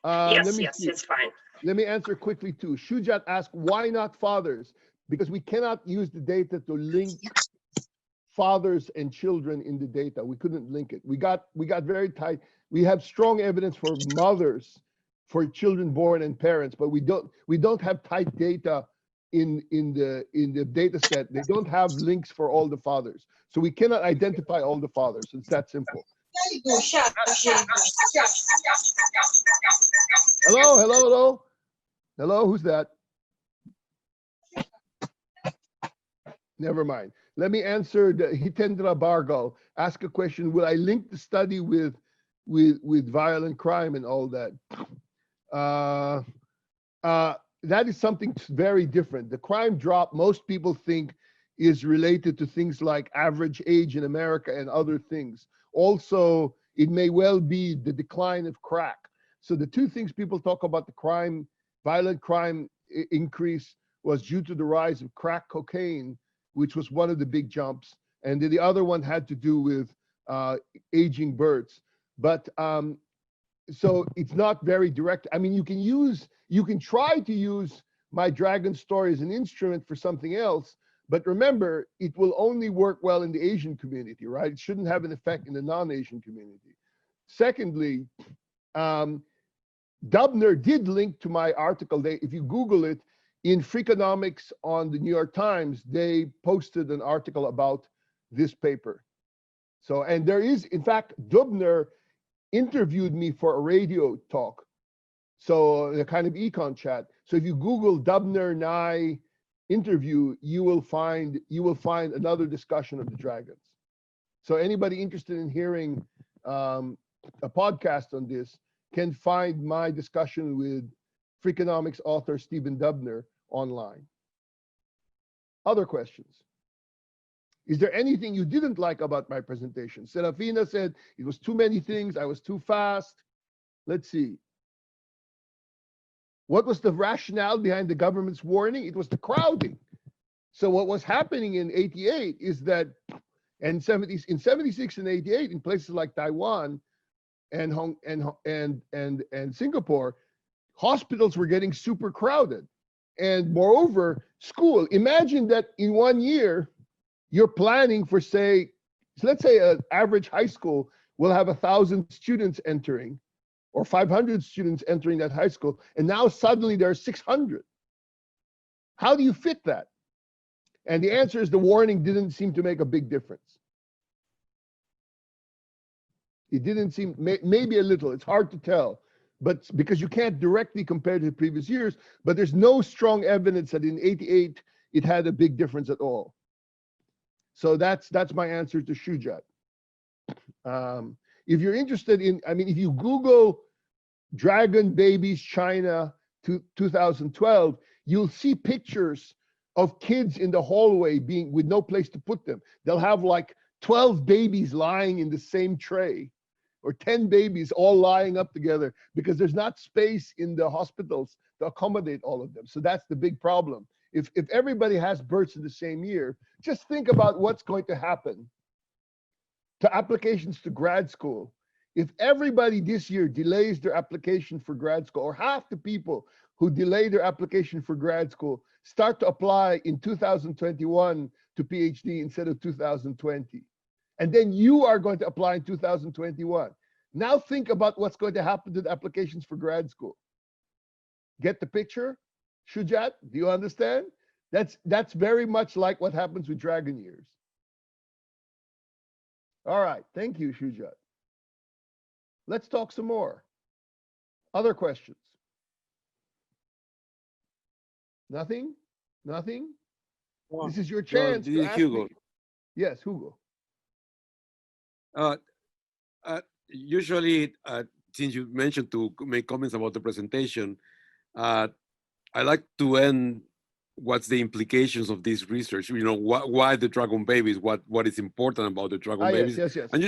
yes, Let me yes, see. it's fine. Let me answer quickly too. Shujat asked, why not fathers? Because we cannot use the data to link fathers and children in the data. We couldn't link it. We got very tight. We have strong evidence for mothers, for children born and parents, but we don't have tight data in the data set. They don't have links for all the fathers. So we cannot identify all the fathers. It's that simple. Hello, hello, hello. Hello, who's that? Never mind. Let me answer the Hitendra Bargal. Ask a question. Will I link the study with violent crime and all that? That is something very different. The crime drop, most people think, is related to things like average age in America and other things. Also, it may well be the decline of crack. So the two things people talk about the crime, violent crime increase was due to the rise of crack cocaine, which was one of the big jumps. And the other one had to do with aging birds. But so it's not very direct. I mean, you can try to use my dragon story as an instrument for something else, but remember, it will only work well in the Asian community, right? It shouldn't have an effect in the non-Asian community. Secondly, Dubner did link to my article. If you Google it, in Freakonomics on the New York Times, they posted an article about this paper. So, and there is, in fact, Dubner interviewed me for a radio talk. So a kind of econ chat. So if you Google Dubner Nye interview, you will find another discussion of the dragons. So anybody interested in hearing a podcast on this can find my discussion with Freakonomics author Stephen Dubner online. Other questions? Is there anything you didn't like about my presentation? Serafina said it was too many things, I was too fast. Let's see. What was the rationale behind the government's warning? It was the crowding. So what was happening in 88 is that, in 76 and 88, in places like Taiwan and Singapore, hospitals were getting super crowded. And moreover, school, imagine that in 1 year, you're planning for, say, let's say an average high school will have 1,000 students entering, or 500 students entering that high school, and now suddenly there are 600. How do you fit that? And the answer is the warning didn't seem to make a big difference. It didn't seem, maybe a little, it's hard to tell, but because you can't directly compare to the previous years, but there's no strong evidence that in 88, it had a big difference at all. So that's my answer to Shujat. If you're interested in, I mean, if you Google Dragon Babies China 2012, you'll see pictures of kids in the hallway with no place to put them. They'll have like 12 babies lying in the same tray, or 10 babies all lying up together, because there's not space in the hospitals to accommodate all of them. So that's the big problem. If everybody has births in the same year, just think about what's going to happen to applications to grad school. If everybody this year delays their application for grad school, or half the people who delay their application for grad school start to apply in 2021 to PhD instead of 2020, and then you are going to apply in 2021. Now think about what's going to happen to the applications for grad school. Get the picture? Shujat, do you understand? That's very much like what happens with dragon years. All right, thank you, Shujat. Let's talk some more. Other questions? Nothing? Nothing? This is your chance to ask Hugo. me. Yes, Hugo. Usually, since you mentioned to make comments about the presentation, I like to end what's the implications of this research, you know, why the dragon babies, what is important about the dragon babies. Yes. And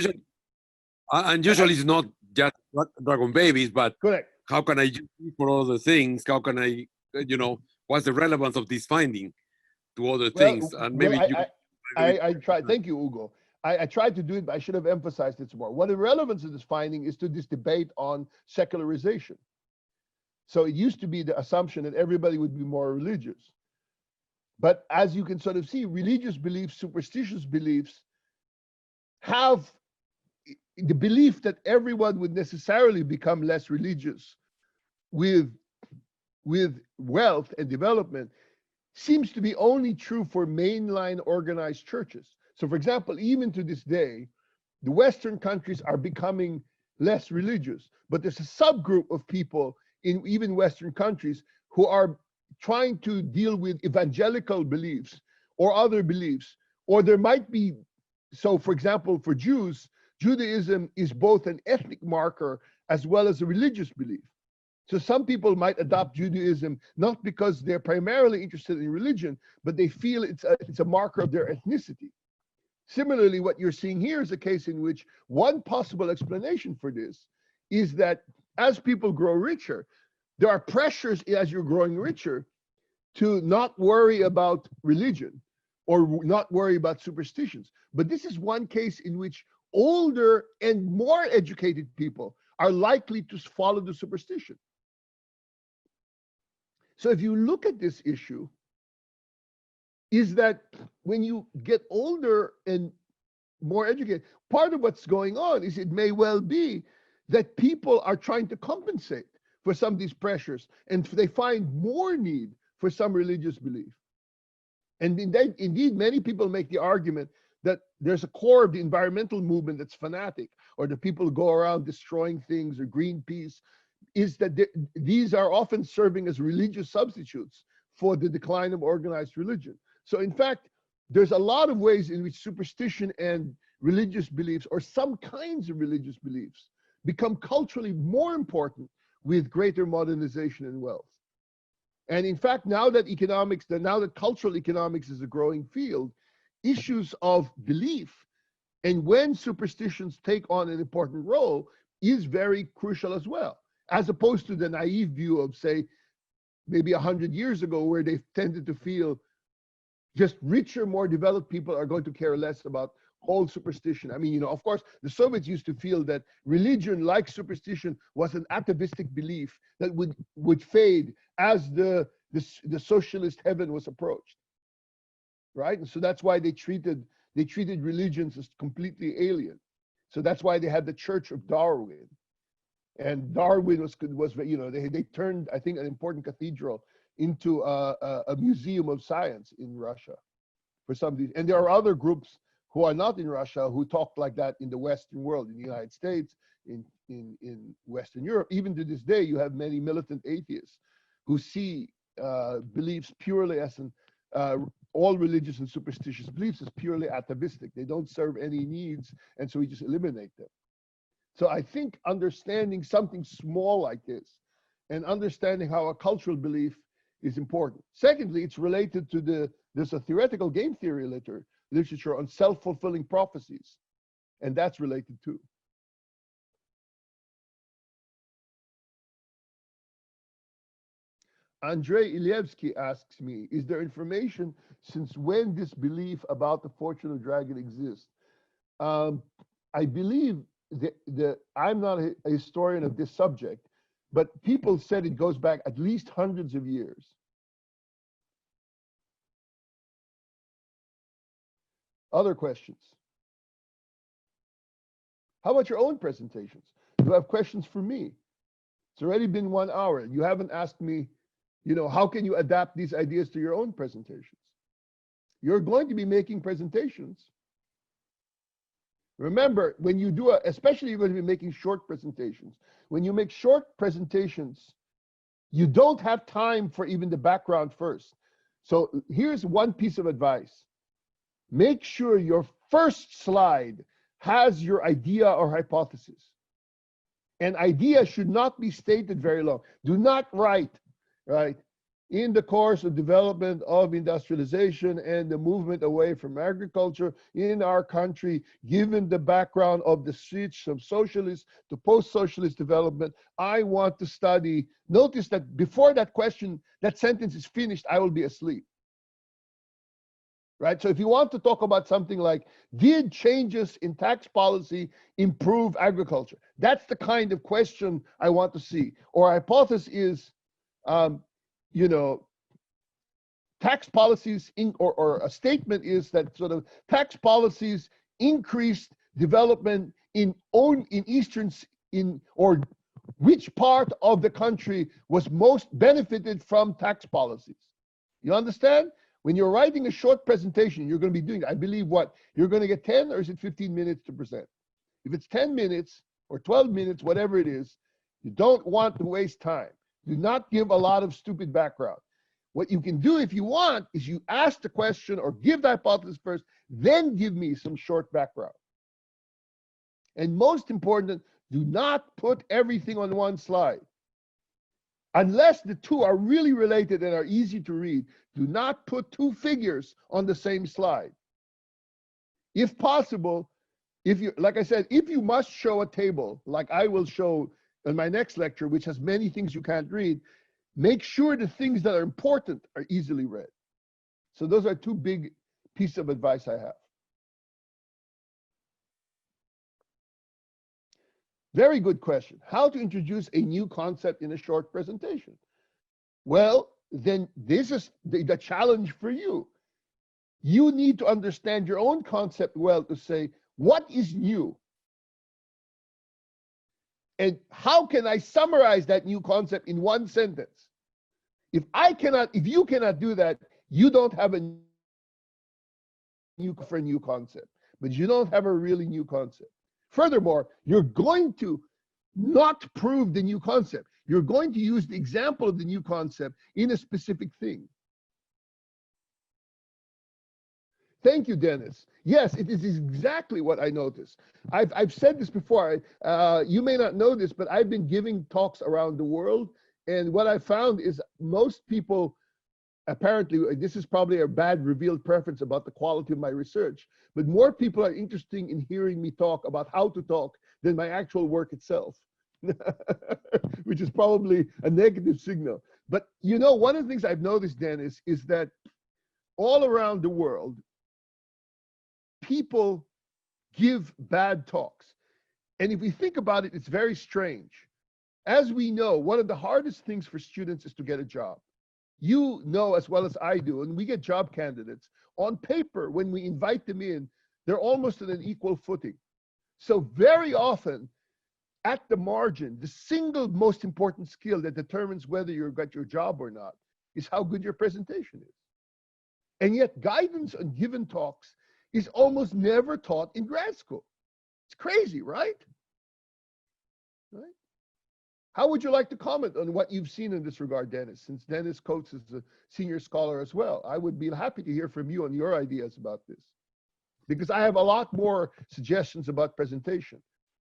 usually it's not just dragon babies, but Correct. how can I use it for other things? How can I, you know, what's the relevance of this finding? to other Well, things, and well, maybe you. I tried. Thank you, Ugo. I tried to do it, but I should have emphasized it some more. One of the relevance of this finding is to this debate on secularization. So it used to be the assumption that everybody would be more religious. But as you can sort of see, religious beliefs, superstitious beliefs have the belief that everyone would necessarily become less religious with wealth and development seems to be only true for mainline organized churches. So for example, even to this day, the Western countries are becoming less religious, but there's a subgroup of people in even Western countries who are trying to deal with evangelical beliefs or other beliefs, or there might be, so for example, for Jews, Judaism is both an ethnic marker as well as a religious belief. So some people might adopt Judaism not because they're primarily interested in religion, but they feel it's a marker of their ethnicity. Similarly, what you're seeing here is a case in which one possible explanation for this is that as people grow richer, there are pressures as you're growing richer to not worry about religion or not worry about superstitions. But this is one case in which older and more educated people are likely to follow the superstition. So if you look at this issue, is that when you get older and more educated, part of what's going on is it may well be that people are trying to compensate for some of these pressures and they find more need for some religious belief. And indeed, many people make the argument that there's a core of the environmental movement that's fanatic, or the people who go around destroying things, or Greenpeace, is that these are often serving as religious substitutes for the decline of organized religion. So in fact, there's a lot of ways in which superstition and religious beliefs, or some kinds of religious beliefs, become culturally more important with greater modernization and wealth. And in fact, now that cultural economics is a growing field, issues of belief and when superstitions take on an important role is very crucial as well, as opposed to the naive view of, say, maybe 100 years ago, where they tended to feel just richer, more developed people are going to care less about whole superstition. I mean, of course, the Soviets used to feel that religion, like superstition, was an atavistic belief that would fade as the socialist heaven was approached, right? And so that's why they treated religions as completely alien. So that's why they had the Church of Darwin. And Darwin was they turned, I think, an important cathedral into a museum of science in Russia for some of these. And there are other groups who are not in Russia who talk like that in the Western world, in the United States, in Western Europe. Even to this day, you have many militant atheists who see beliefs purely as all religious and superstitious beliefs as purely atavistic. They don't serve any needs, and so we just eliminate them. So I think understanding something small like this and understanding how a cultural belief is important. Secondly, it's related to there's a theoretical game theory literature on self-fulfilling prophecies, and that's related too. Andrei Ilevsky asks me, is there information since when this belief about the fortune of dragon exists? I believe I'm not a historian of this subject, but people said it goes back at least hundreds of years. Other questions? How about your own presentations? Do you have questions for me? It's already been 1 hour. You haven't asked me, how can you adapt these ideas to your own presentations? You're going to be making presentations. Remember, when you do especially you're going to be making short presentations. When you make short presentations, you don't have time for even the background first. So here's one piece of advice. Make sure your first slide has your idea or hypothesis. An idea should not be stated very long. Do not write, right? In the course of development of industrialization and the movement away from agriculture in our country, given the background of the switch from socialist to post-socialist development, I want to study. Notice that before that sentence is finished, I will be asleep. right? So if you want to talk about something like, did changes in tax policy improve agriculture? That's the kind of question I want to see. Or hypothesis is, you know, tax policies, or a statement is that sort of tax policies increased development or which part of the country was most benefited from tax policies. You understand? When you're writing a short presentation, you're going to be doing, I believe, what? You're going to get 10 or is it 15 minutes to present? If it's 10 minutes or 12 minutes, whatever it is, you don't want to waste time. Do not give a lot of stupid background. What you can do if you want is you ask the question or give the hypothesis first, then give me some short background. And most important, do not put everything on one slide. Unless the two are really related and are easy to read, do not put two figures on the same slide. If possible, if you, like I said, if you must show a table, like I will show in my next lecture, which has many things you can't read, make sure the things that are important are easily read. So those are two big pieces of advice I have. Very good question. How to introduce a new concept in a short presentation? Well, then this is the challenge for you. You need to understand your own concept well to say, what is new? And how can I summarize that new concept in one sentence? If you cannot do that, you don't have a new concept, but you don't have a really new concept. Furthermore, you're going to not prove the new concept. You're going to use the example of the new concept in a specific thing. Thank you, Dennis. Yes, it is exactly what I noticed. I've said this before. You may not know this, but I've been giving talks around the world. And what I found is most people, apparently, this is probably a bad revealed preference about the quality of my research, but more people are interested in hearing me talk about how to talk than my actual work itself, which is probably a negative signal. But you know, one of the things I've noticed, Dennis, is that all around the world, people give bad talks. And if we think about it, it's very strange. As we know, one of the hardest things for students is to get a job. You know as well as I do, and we get job candidates. On paper, when we invite them in, they're almost at an equal footing. So very often, at the margin, the single most important skill that determines whether you've got your job or not is how good your presentation is. And yet guidance on given talks is almost never taught in grad school. It's crazy, right? Right? How would you like to comment on what you've seen in this regard, Dennis? Since Dennis Coates is a senior scholar as well, I would be happy to hear from you on your ideas about this. Because I have a lot more suggestions about presentation.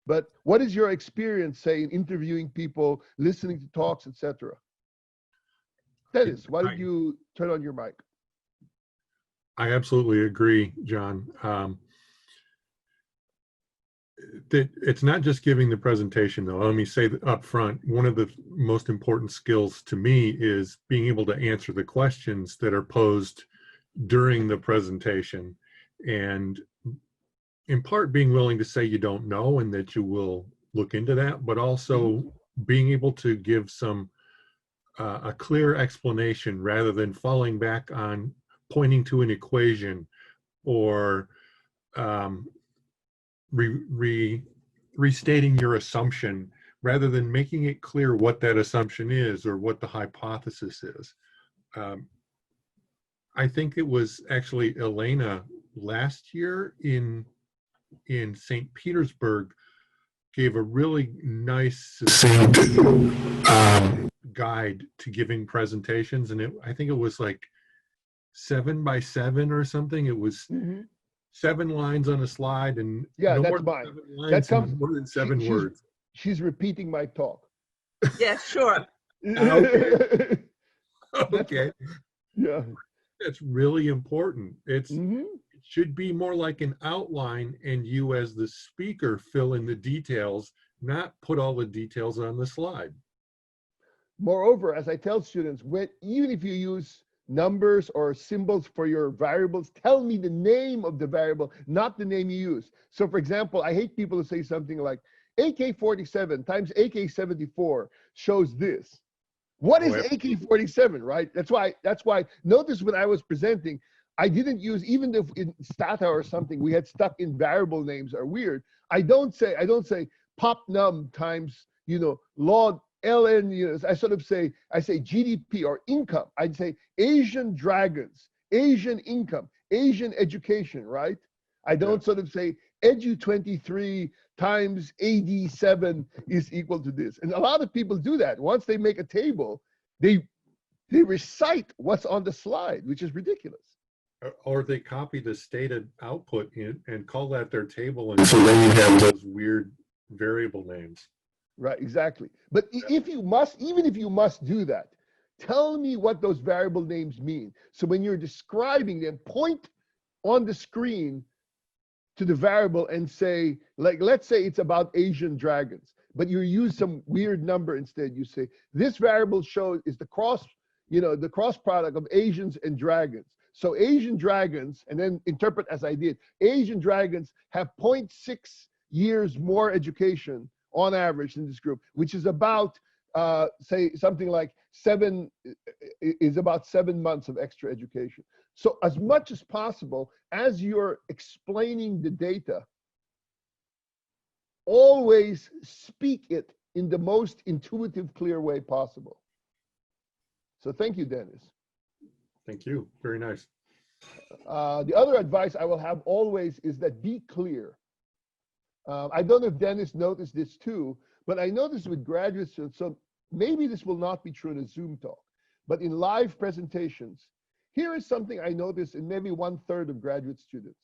But what is your experience, say, in interviewing people, listening to talks, etc.? Dennis, why don't you turn on your mic? I absolutely agree, John. That it's not just giving the presentation, though. Let me say up front, one of the most important skills to me is being able to answer the questions that are posed during the presentation, and in part being willing to say you don't know and that you will look into that, but also being able to give some a clear explanation rather than falling back on pointing to an equation or restating your assumption rather than making it clear what that assumption is or what the hypothesis is. I think it was actually Elena last year in St. Petersburg gave a really nice guide to giving presentations, and I think it was like 7 by 7 or something. It was 7 lines on a slide, and yeah, no that's more mine. That comes more than 7 words. She's repeating my talk. Yeah, sure. Okay. Okay. Yeah. That's really important. It Mhm. should be more like an outline, and you as the speaker fill in the details, not put all the details on the slide. Moreover, as I tell students, even if you use numbers or symbols for your variables, tell me the name of the variable, not the name you use. So for example, I hate people who say something like AK-47 times AK-74 shows this. What is AK-47, right? That's why, notice when I was presenting, I didn't use, even if in Stata or something, we had stuck in variable names are weird. I don't say popnum times, log ln, I sort of say, GDP or income. I'd say Asian dragons, Asian income, Asian education, right? I don't sort of say edu23 times AD7 is equal to this. And a lot of people do that. Once they make a table, they recite what's on the slide, which is ridiculous. Or they copy the stated output and call that their table, and so then you have those weird variable names. Right, exactly. But even if you must do that, tell me what those variable names mean. So when you're describing them, point on the screen to the variable and say, like, let's say it's about Asian dragons, but you use some weird number instead. You say, this variable is the cross product of Asians and dragons. So Asian dragons, and then interpret as I did, Asian dragons have 0.6 years more education on average in this group, which is about, say, something like 7 months of extra education. So as much as possible, as you're explaining the data, always speak it in the most intuitive, clear way possible. So thank you, Dennis. Thank you. Very nice. The other advice I will have always is that be clear. I don't know if Dennis noticed this too, but I noticed with graduate students, so maybe this will not be true in a Zoom talk, but in live presentations, here is something I noticed in maybe 1/3 of graduate students.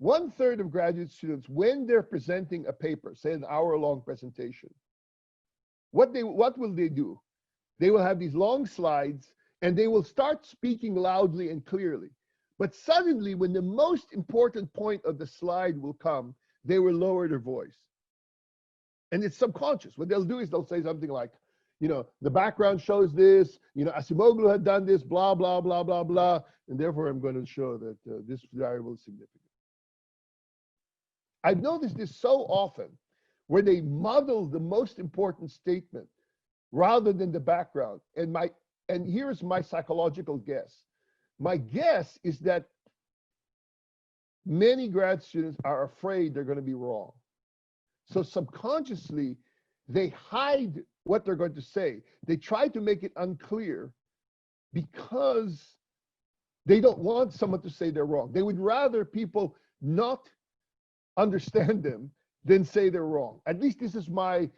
1/3 of graduate students, when they're presenting a paper, say an hour-long presentation, what will they do? They will have these long slides and they will start speaking loudly and clearly. But suddenly, when the most important point of the slide will come, they will lower their voice. And it's subconscious. What they'll do is they'll say something like, the background shows this, Acemoglu had done this, blah, blah, blah, blah, blah. And therefore, I'm going to show that this variable is significant. I've noticed this so often where they muddle the most important statement rather than the background. And here's my psychological guess. My guess is that many grad students are afraid they're going to be wrong. So subconsciously, they hide what they're going to say. They try to make it unclear because they don't want someone to say they're wrong. They would rather people not understand them than say they're wrong. At least this is my,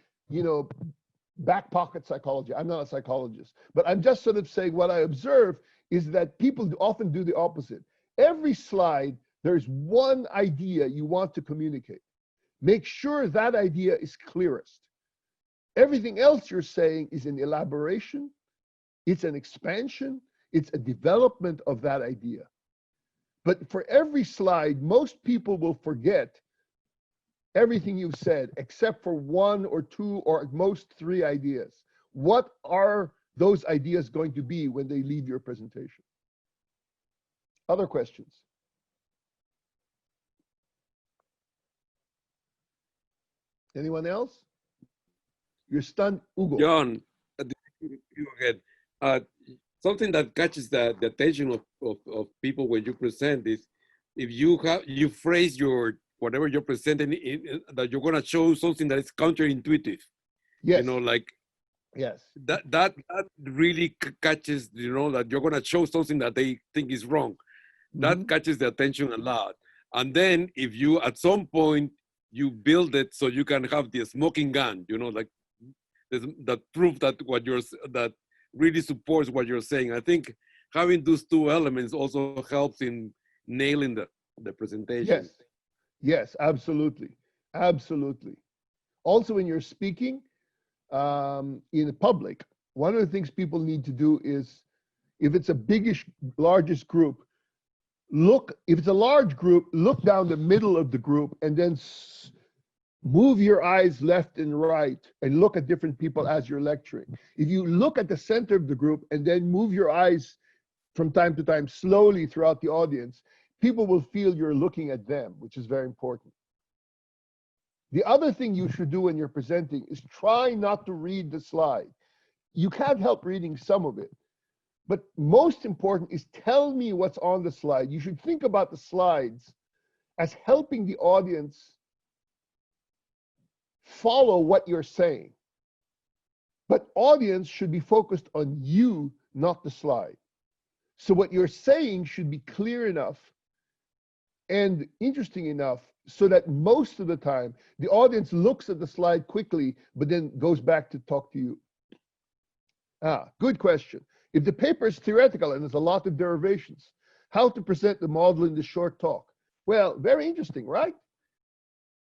back pocket psychology. I'm not a psychologist, but I'm just sort of saying what I observe is that people often do the opposite. Every slide, there's one idea you want to communicate. Make sure that idea is clearest. Everything else you're saying is an elaboration, it's an expansion, it's a development of that idea. But for every slide, most people will forget everything you've said, except for 1 or 2 or at most 3 ideas. What are those ideas going to be when they leave your presentation? Other questions? Anyone else? You're stunned, Hugo. John, you again. Something that catches the attention of people when you present is if you phrase whatever you're presenting that you're going to show something that is counterintuitive. Yes. Yes. That really catches, that you're going to show something that they think is wrong. That catches the attention a lot. And then if you, at some point, you build it so you can have the smoking gun, that proof that really supports what you're saying. I think having those 2 elements also helps in nailing the presentation. Yes. Yes, absolutely. Absolutely. Also, when you're speaking in public, one of the things people need to do is, if it's a largest group, if it's a large group, look down the middle of the group and then move your eyes left and right and look at different people as you're lecturing. If you look at the center of the group and then move your eyes from time to time, slowly throughout the audience, people will feel you're looking at them, which is very important. The other thing you should do when you're presenting is try not to read the slide. You can't help reading some of it. But most important is tell me what's on the slide. You should think about the slides as helping the audience follow what you're saying. But audience should be focused on you, not the slide. So what you're saying should be clear enough and interesting enough so that most of the time the audience looks at the slide quickly, but then goes back to talk to you. Good question. If the paper is theoretical and there's a lot of derivations, how to present the model in the short talk? Well, very interesting, right?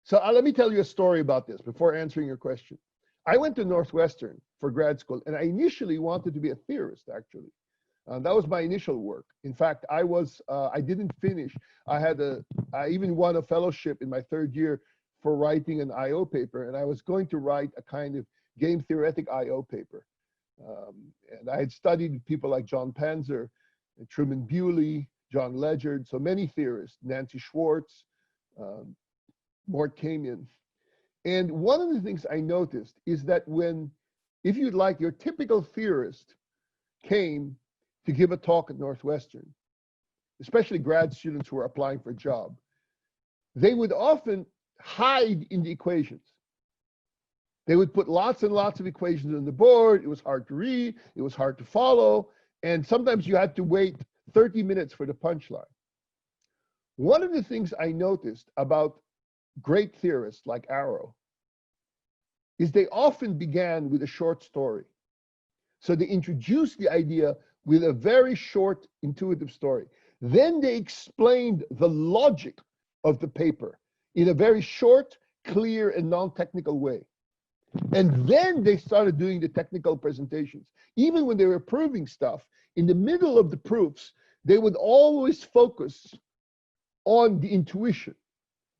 So let me tell you a story about this before answering your question. I went to Northwestern for grad school, and I initially wanted to be a theorist, actually. That was my initial work. In fact, I didn't finish. I even won a fellowship in my third year for writing an I/O paper, and I was going to write a kind of game theoretic I/O paper. And I had studied people like John Panzer, Truman Bewley, John Ledyard, so many theorists, Nancy Schwartz, Mort Kamian. And one of the things I noticed is that if you'd like, your typical theorist came to give a talk at Northwestern, especially grad students who are applying for a job, they would often hide in the equations. They would put lots and lots of equations on the board. It was hard to read. It was hard to follow. And sometimes you had to wait 30 minutes for the punchline. One of the things I noticed about great theorists like Arrow is they often began with a short story. So they introduced the idea with a very short, intuitive story. Then they explained the logic of the paper in a very short, clear, and non-technical way. And then they started doing the technical presentations. Even when they were proving stuff, in the middle of the proofs, they would always focus on the intuition.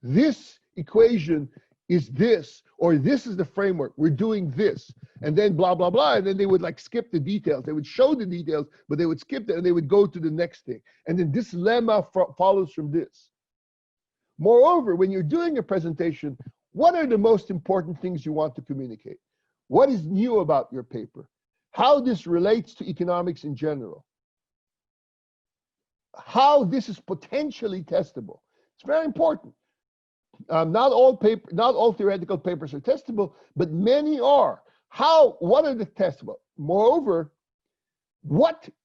This equation is this, or this is the framework, we're doing this, and then blah, blah, blah, and then they would like skip the details. They would show the details, but they would skip it, and they would go to the next thing. And then this lemma follows from this. Moreover, when you're doing a presentation, what are the most important things you want to communicate? What is new about your paper? How this relates to economics in general? How this is potentially testable? It's very important. Not all theoretical papers are testable, but many are. What are the testable? Moreover,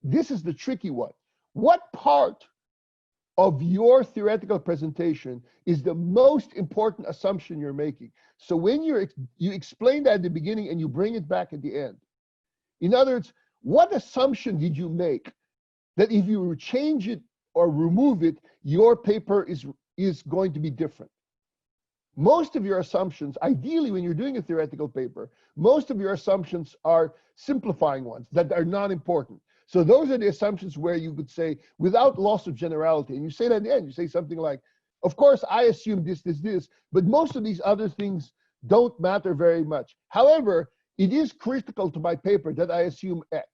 this is the tricky one. What part of your theoretical presentation is the most important assumption you're making? So when you explain that at the beginning and you bring it back at the end. In other words, what assumption did you make that if you change it or remove it, your paper is going to be different? Most of your assumptions, ideally when you're doing a theoretical paper, most of your assumptions are simplifying ones that are not important. So those are the assumptions where you could say, without loss of generality, and you say that at the end, you say something like, of course, I assume this, but most of these other things don't matter very much. However, it is critical to my paper that I assume X.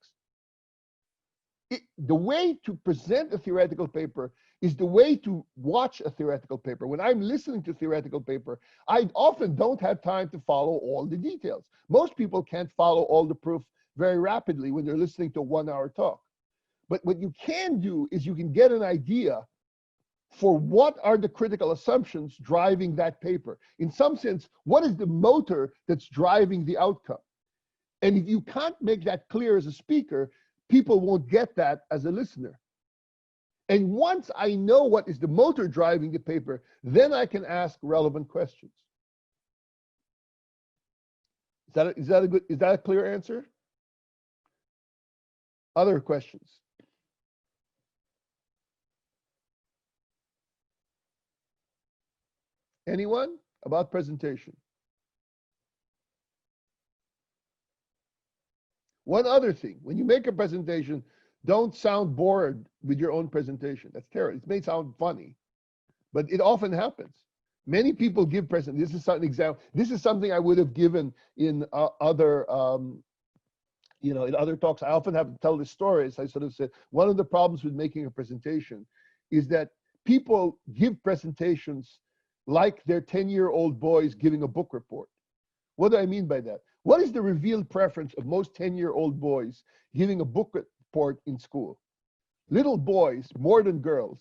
The way to present a theoretical paper is the way to watch a theoretical paper. When I'm listening to a theoretical paper, I often don't have time to follow all the details. Most people can't follow all the proof very rapidly when they're listening to a 1-hour talk. But what you can do is you can get an idea for what are the critical assumptions driving that paper. In some sense, what is the motor that's driving the outcome? And if you can't make that clear as a speaker, people won't get that as a listener. And once I know what is the motor driving the paper, then I can ask relevant questions. Is that a clear answer? Other questions? Anyone about presentation? One other thing, when you make a presentation, don't sound bored with your own presentation. That's terrible. It may sound funny, but it often happens. Many people give presentations. This is an example. This is something I would have given in other you know, in other talks, I often have to tell this story. As I sort of said, one of the problems with making a presentation is that people give presentations like they're 10-year-old boys giving a book report. What do I mean by that? What is the revealed preference of most 10-year-old boys giving a book report in school? Little boys, more than girls,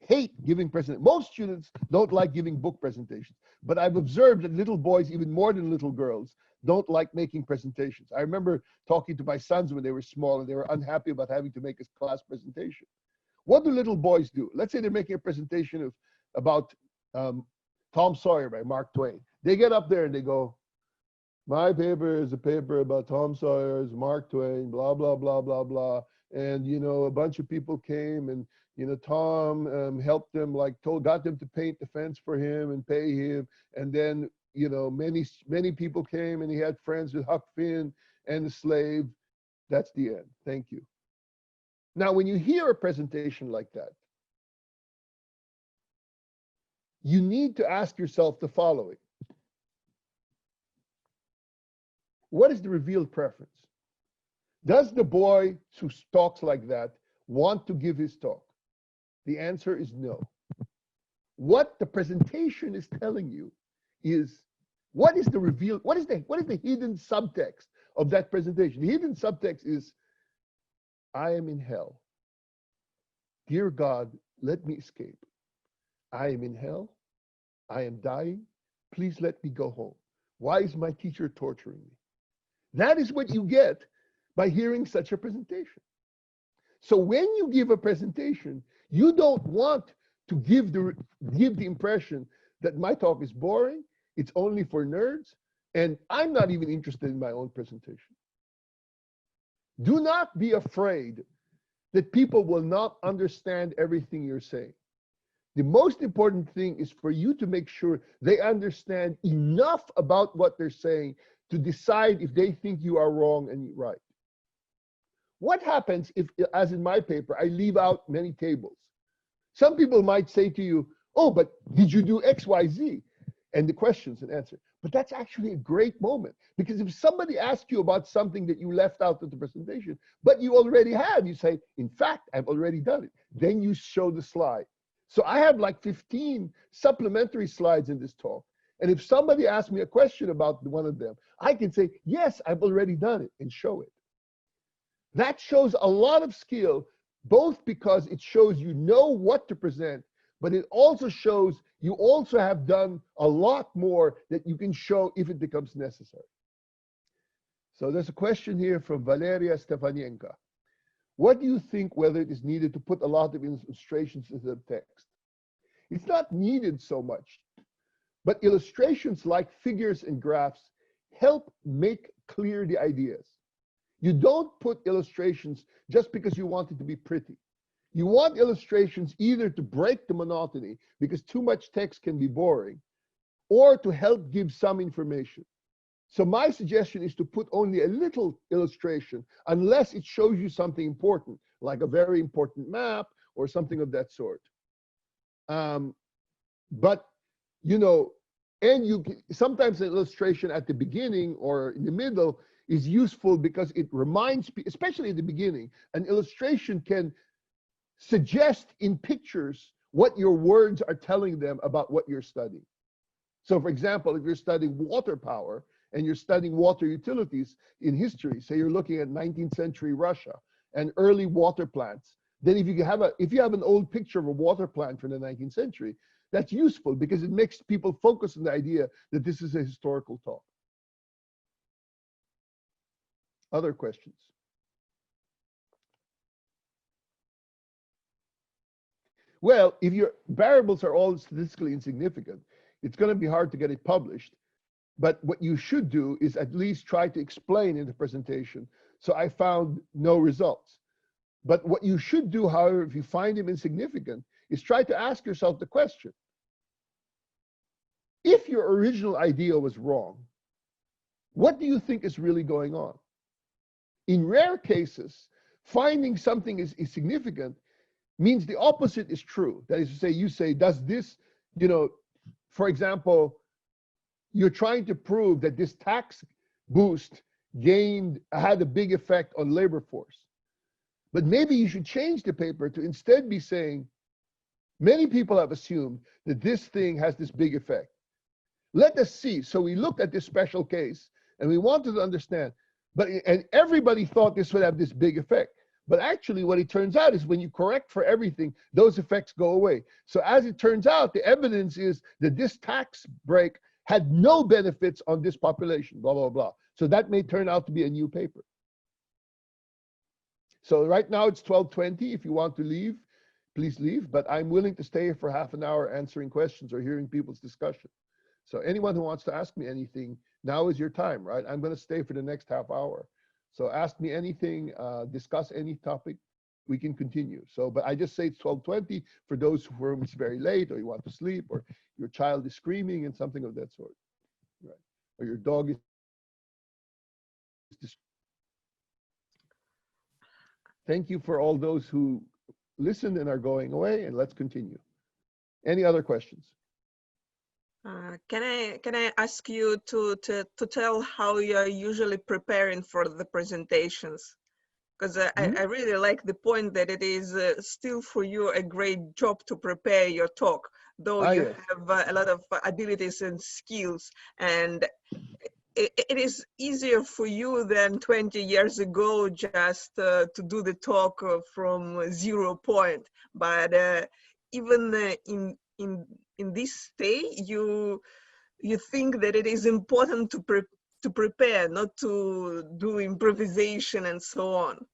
hate giving presentations. Most students don't like giving book presentations, but I've observed that little boys, even more than little girls, don't like making presentations. I remember talking to my sons when they were small and they were unhappy about having to make a class presentation. What do little boys do? Let's say they're making a presentation about Tom Sawyer by Mark Twain. They get up there and they go, my paper is a paper about Tom Sawyer's, Mark Twain, blah, blah, blah, blah, blah. And, you know, a bunch of people came and, you know, Tom helped them, like got them to paint the fence for him and pay him. And then, you know, many people came and he had friends with Huck Finn and the slave. That's the end. Thank you. Now, when you hear a presentation like that, you need to ask yourself the following. What is the revealed preference? Does the boy who talks like that want to give his talk? The answer is no. What the presentation is telling you is what is the revealed, what is the hidden subtext of that presentation? The hidden subtext is, I am in hell. Dear God, let me escape. I am in hell. I am dying. Please let me go home. Why is my teacher torturing me? That is what you get by hearing such a presentation. So when you give a presentation, you don't want to give the impression that my talk is boring, it's only for nerds, and I'm not even interested in my own presentation. Do not be afraid that people will not understand everything you're saying. The most important thing is for you to make sure they understand enough about what they're saying to decide if they think you are wrong and right. What happens if, as in my paper, I leave out many tables? Some people might say to you, oh, but did you do X, Y, Z? And the questions and answer. But that's actually a great moment, because if somebody asks you about something that you left out of the presentation, but you already have, you say, in fact, I've already done it. Then you show the slide. So I have like 15 supplementary slides in this talk. And if somebody asks me a question about one of them, I can say, yes, I've already done it, and show it. That shows a lot of skill, both because it shows you know what to present, but it also shows you also have done a lot more that you can show if it becomes necessary. So there's a question here from Valeria Stefanienka. What do you think whether it is needed to put a lot of illustrations into the text? It's not needed so much, but illustrations like figures and graphs help make clear the ideas. You don't put illustrations just because you want it to be pretty. You want illustrations either to break the monotony, because too much text can be boring, or to help give some information. So my suggestion is to put only a little illustration, unless it shows you something important, like a very important map or something of that sort. But, you know, and you sometimes an illustration at the beginning or in the middle is useful because it reminds people, especially at the beginning, an illustration can suggest in pictures what your words are telling them about what you're studying. So for example, if you're studying water power and you're studying water utilities in history, say you're looking at 19th century Russia and early water plants, then if you have an old picture of a water plant from the 19th century, that's useful because it makes people focus on the idea that this is a historical talk. Other questions? Well, if your variables are all statistically insignificant, it's going to be hard to get it published. But what you should do is at least try to explain in the presentation. So I found no results. But what you should do, however, if you find them insignificant, is try to ask yourself the question. If your original idea was wrong, what do you think is really going on? In rare cases, finding something is significant means the opposite is true. That is to say, you say, does this, you know, for example, you're trying to prove that this tax boost had a big effect on labor force. But maybe you should change the paper to instead be saying, many people have assumed that this thing has this big effect. Let us see. So we looked at this special case and we wanted to understand, and everybody thought this would have this big effect. But actually what it turns out is when you correct for everything, those effects go away. So as it turns out, the evidence is that this tax break had no benefits on this population, blah, blah, blah. So that may turn out to be a new paper. So right now it's 12:20. If you want to leave, please leave. But I'm willing to stay for half an hour answering questions or hearing people's discussion. So anyone who wants to ask me anything, now is your time, right? I'm going to stay for the next half hour. So ask me anything, discuss any topic, we can continue. So, but I just say it's 12:20 for those for whom it's very late, or you want to sleep, or your child is screaming and something of that sort, right? Or your dog is. Thank you for all those who listened and are going away, and let's continue. Any other questions? Can I ask you to tell how you're usually preparing for the presentations? Because I really like the point that it is still for you a great job to prepare your talk, though you Yes. have a lot of abilities and skills, and it is easier for you than 20 years ago just to do the talk from 0 point. But even in this state, you think that it is important to prepare, not to do improvisation and so on.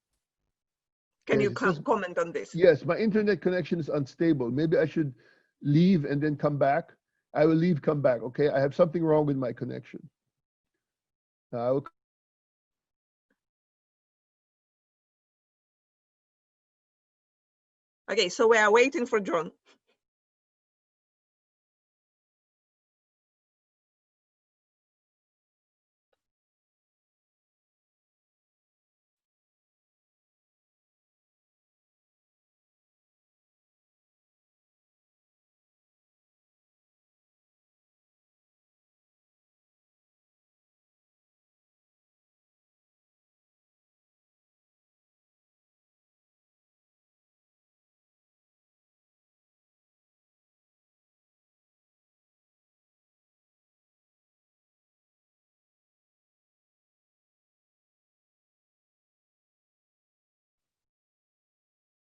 Can you comment on this? Yes, my internet connection is unstable. Maybe I should leave and then come back. I will leave, come back, okay? I have something wrong with my connection. Okay, so we are waiting for John.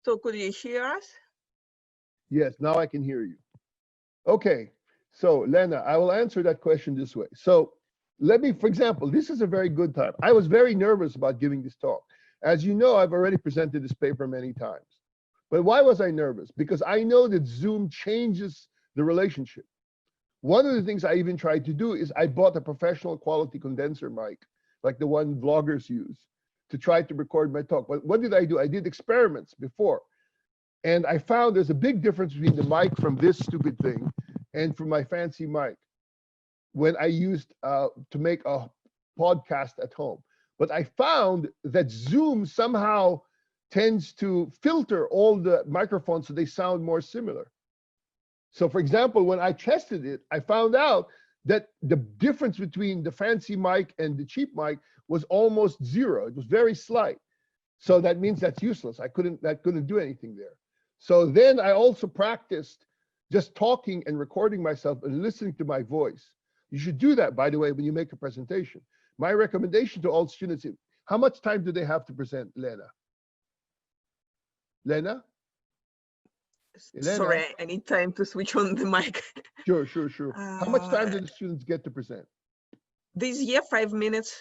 So could you hear us? Yes, now I can hear you. Okay, so Lena, I will answer that question this way. So let me, for example, this is a very good time. I was very nervous about giving this talk. As you know, I've already presented this paper many times. But why was I nervous? Because I know that Zoom changes the relationship. One of the things I even tried to do is I bought a professional quality condenser mic, like the one vloggers use, to try to record my talk. But what did I do? I did experiments before. And I found there's a big difference between the mic from this stupid thing and from my fancy mic when I used to make a podcast at home. But I found that Zoom somehow tends to filter all the microphones so they sound more similar. So for example, when I tested it, I found out that the difference between the fancy mic and the cheap mic was almost zero. It was very slight. So that means that's useless. That couldn't do anything there. So then I also practiced just talking and recording myself and listening to my voice. You should do that, by the way, when you make a presentation. My recommendation to all students is, how much time do they have to present, Lena? Lena? Elena? Sorry, I need time to switch on the mic. Sure. How much time do the students get to present? This year, 5 minutes.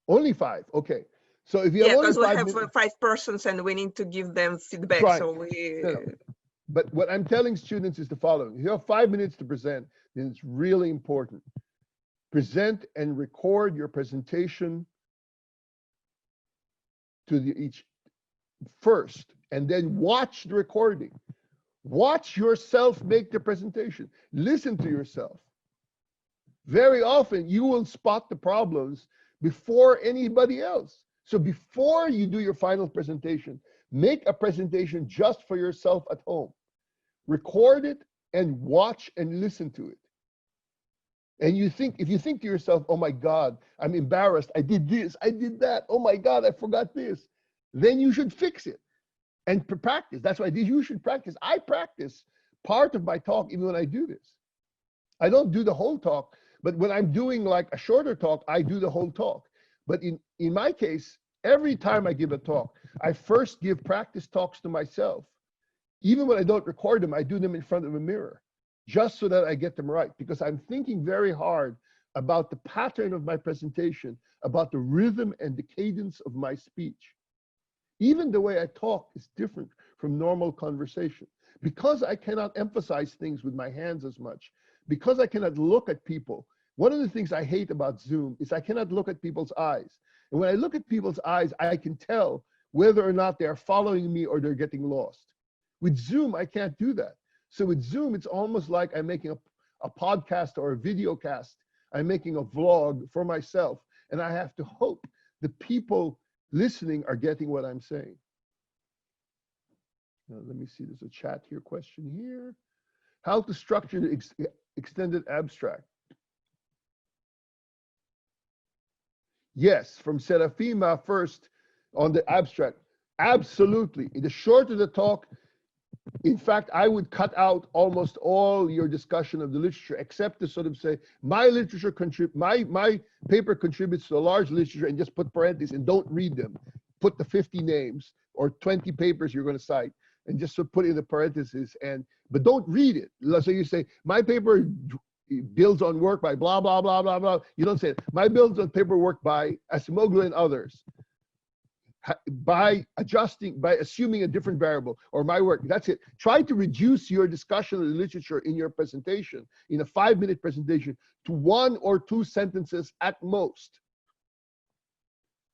Only 5, okay. So if you have only because we 5 have minutes, 5 persons and we need to give them feedback. Right. So we. No. But what I'm telling students is the following. If you have 5 minutes to present, then it's really important. Present and record your presentation to each first, and then watch the recording. Watch yourself make the presentation. Listen to yourself. Very often you will spot the problems before anybody else. So before you do your final presentation, make a presentation just for yourself at home. Record it and watch and listen to it. And if you think to yourself, oh my God, I'm embarrassed, I did this, I did that, oh my God, I forgot this, then you should fix it and practice. That's why you should practice. I practice part of my talk even when I do this. I don't do the whole talk, but when I'm doing like a shorter talk, I do the whole talk. But in my case, every time I give a talk, I first give practice talks to myself. Even when I don't record them, I do them in front of a mirror, just so that I get them right, because I'm thinking very hard about the pattern of my presentation, about the rhythm and the cadence of my speech. Even the way I talk is different from normal conversation. Because I cannot emphasize things with my hands as much, because I cannot look at people. One of the things I hate about Zoom is I cannot look at people's eyes. And when I look at people's eyes, I can tell whether or not they're following me or they're getting lost. With Zoom, I can't do that. So with Zoom, it's almost like I'm making a podcast or a video cast. I'm making a vlog for myself. And I have to hope the people listening are getting what I'm saying. Now, let me see, there's a chat here, question here. How to structure the extended abstract. Yes, from Serafima first on the abstract. Absolutely. The shorter the talk, in fact, I would cut out almost all your discussion of the literature, except to sort of say, my literature my paper contributes to a large literature, and just put parentheses and don't read them. Put the 50 names or 20 papers you're going to cite, and just sort of put in the parentheses, but don't read it. So you say, my paper builds on work by blah, blah, blah, blah, blah. You don't say it. My builds on paper work by Acemoglu and others. By assuming a different variable, or my work, that's it. Try to reduce your discussion of the literature in your presentation, in a 5-minute presentation, to 1 or 2 sentences at most.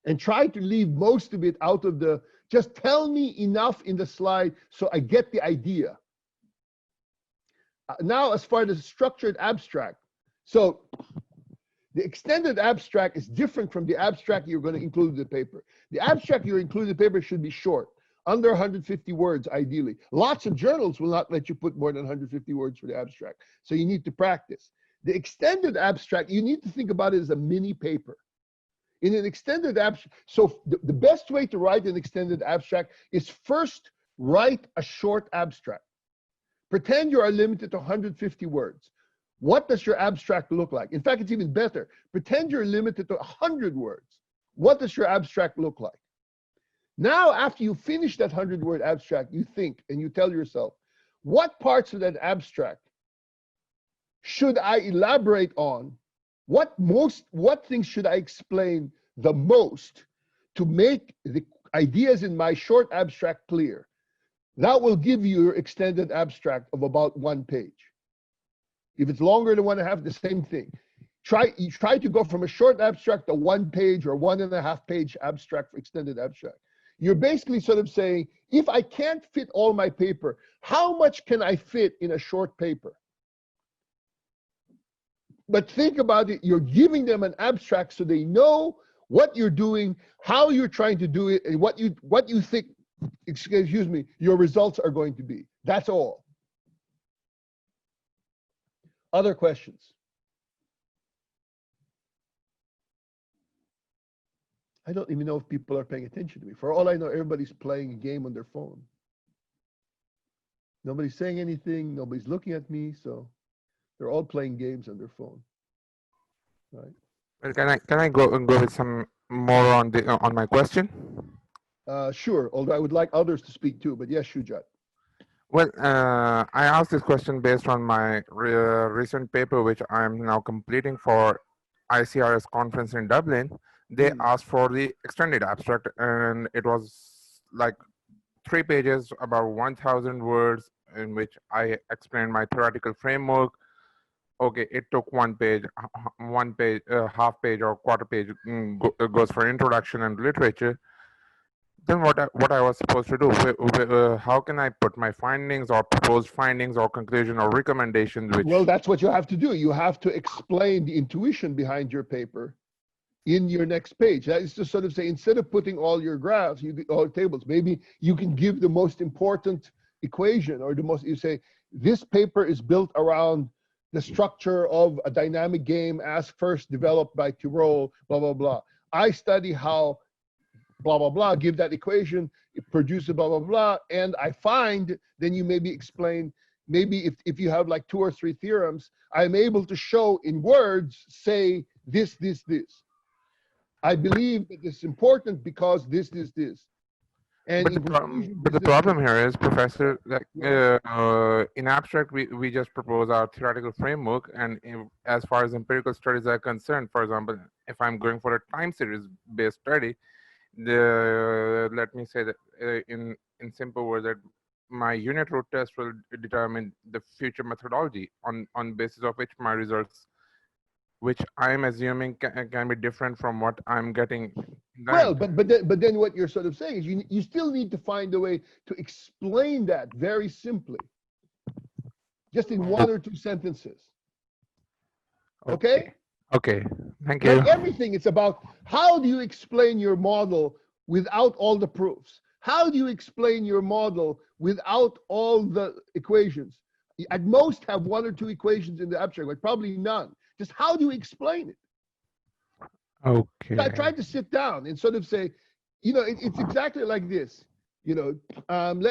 And try to leave most of it out of just tell me enough in the slide so I get the idea. Now, as far as the structured abstract, so the extended abstract is different from the abstract you're going to include in the paper. The abstract you include in the paper should be short, under 150 words, ideally. Lots of journals will not let you put more than 150 words for the abstract. So you need to practice. The extended abstract, you need to think about it as a mini paper. In an extended abstract, so the best way to write an extended abstract is first write a short abstract. Pretend you are limited to 150 words. What does your abstract look like? In fact, it's even better. Pretend you're limited to 100 words. What does your abstract look like? Now, after you finish that 100-word abstract, you think and you tell yourself, what parts of that abstract should I elaborate on? What things should I explain the most to make the ideas in my short abstract clear? That will give you your extended abstract of about 1 page. If it's longer than 1.5, the same thing. You try to go from a short abstract to 1 page or 1.5 page abstract for extended abstract. You're basically sort of saying, if I can't fit all my paper, how much can I fit in a short paper? But think about it, you're giving them an abstract so they know what you're doing, how you're trying to do it, and what you think, excuse me, your results are going to be. That's all. Other questions? I don't even know if people are paying attention to me. For all I know, everybody's playing a game on their phone. Nobody's saying anything, nobody's looking at me, so they're all playing games on their phone. Right? Well, can I go with some more on my question? Sure, although I would like others to speak too, but yes, Shujat. Well, I asked this question based on my recent paper, which I'm now completing for ICRS conference in Dublin. They asked for the extended abstract, and it was like 3 pages, about 1,000 words, in which I explained my theoretical framework. Okay, it took 1 page, half page or quarter page goes for introduction and literature. Then what I was supposed to do? How can I put my findings or proposed findings or conclusion or recommendations? Well, that's what you have to do. You have to explain the intuition behind your paper in your next page. That is to sort of say, instead of putting all your graphs, all tables, maybe you can give the most important equation, or you say, this paper is built around the structure of a dynamic game as first developed by Tirole, blah, blah, blah. I study how blah, blah, blah, give that equation, it produces blah, blah, blah. And I find, then you maybe explain, maybe if you have like 2 or 3 theorems, I'm able to show in words, say this, this, this. I believe that it's important because this, this, this. And But in the, conclusion, but the this, problem here is, Professor, like in abstract, we just propose our theoretical framework, and as far as empirical studies are concerned, for example, if I'm going for a time series based study, let me say that in simple words, that my unit root test will determine the future methodology on basis of which my results, which I'm assuming can be different from what I'm getting. well, but then what you're sort of saying is you still need to find a way to explain that very simply, just in 1 or 2 sentences. Okay? Okay, thank you. Like everything, it's about how do you explain your model without all the proofs? How do you explain your model without all the equations? At most have 1 or 2 equations in the abstract, but probably none. Just how do you explain it? Okay. I tried to sit down and sort of say, you know, it's exactly like this. You know,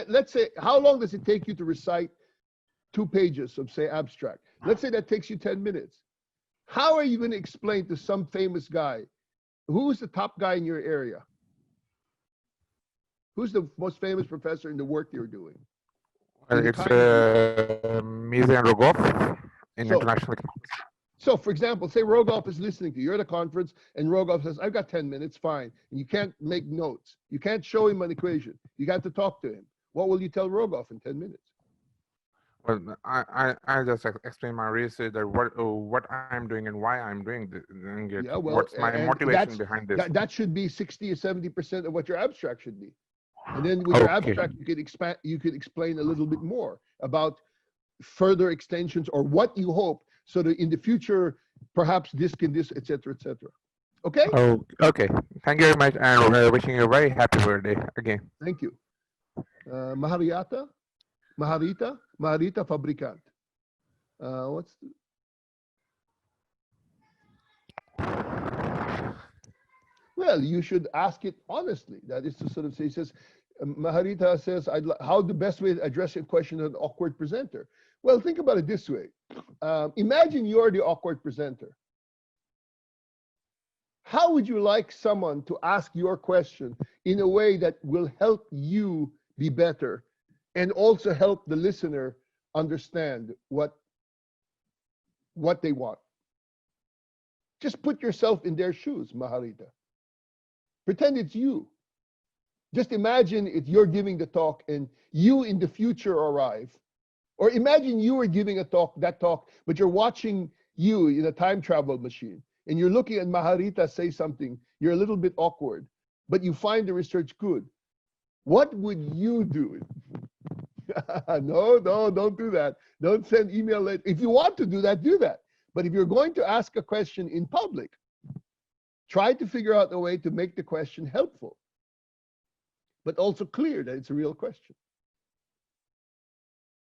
let's say, how long does it take you to recite 2 pages of, say, abstract? Let's say that takes you 10 minutes. How are you going to explain to some famous guy? Who's the top guy in your area? Who's the most famous professor in the work you're doing? It's Mizan Rogov in So- international. So, for example, say Rogoff is listening to you. You're at a conference, and Rogoff says, I've got 10 minutes, fine. And you can't make notes. You can't show him an equation. You got to talk to him. What will you tell Rogoff in 10 minutes? Well, I just explain my research, that what I'm doing and why I'm doing this, and Yeah, well, what's my and motivation that's- behind this. That should be 60 or 70% of what your abstract should be. And then with your Okay. abstract, you could expand, you could explain a little bit more about further extensions or what you hope, so that in the future, perhaps this can this, et cetera, et cetera. Okay? Oh, okay. Thank you very much, and wishing you a very happy birthday again. Thank you. Maharita Fabricant. What's well, you should ask it honestly. That is to sort of say, he says, Maharita says, how the best way to address a question of an awkward presenter? Well, think about it this way. Imagine you're the awkward presenter. How would you like someone to ask your question in a way that will help you be better and also help the listener understand what they want? Just put yourself in their shoes, Maharita. Pretend it's you. Just imagine if you're giving the talk and you in the future arrive. Or imagine you were giving a talk, but you're watching you in a time travel machine and you're looking at Maharita say something. You're a little bit awkward, but you find the research good. What would you do? No, don't do that. Don't send email. If you want to do that, do that. But if you're going to ask a question in public, try to figure out a way to make the question helpful, but also clear that it's a real question.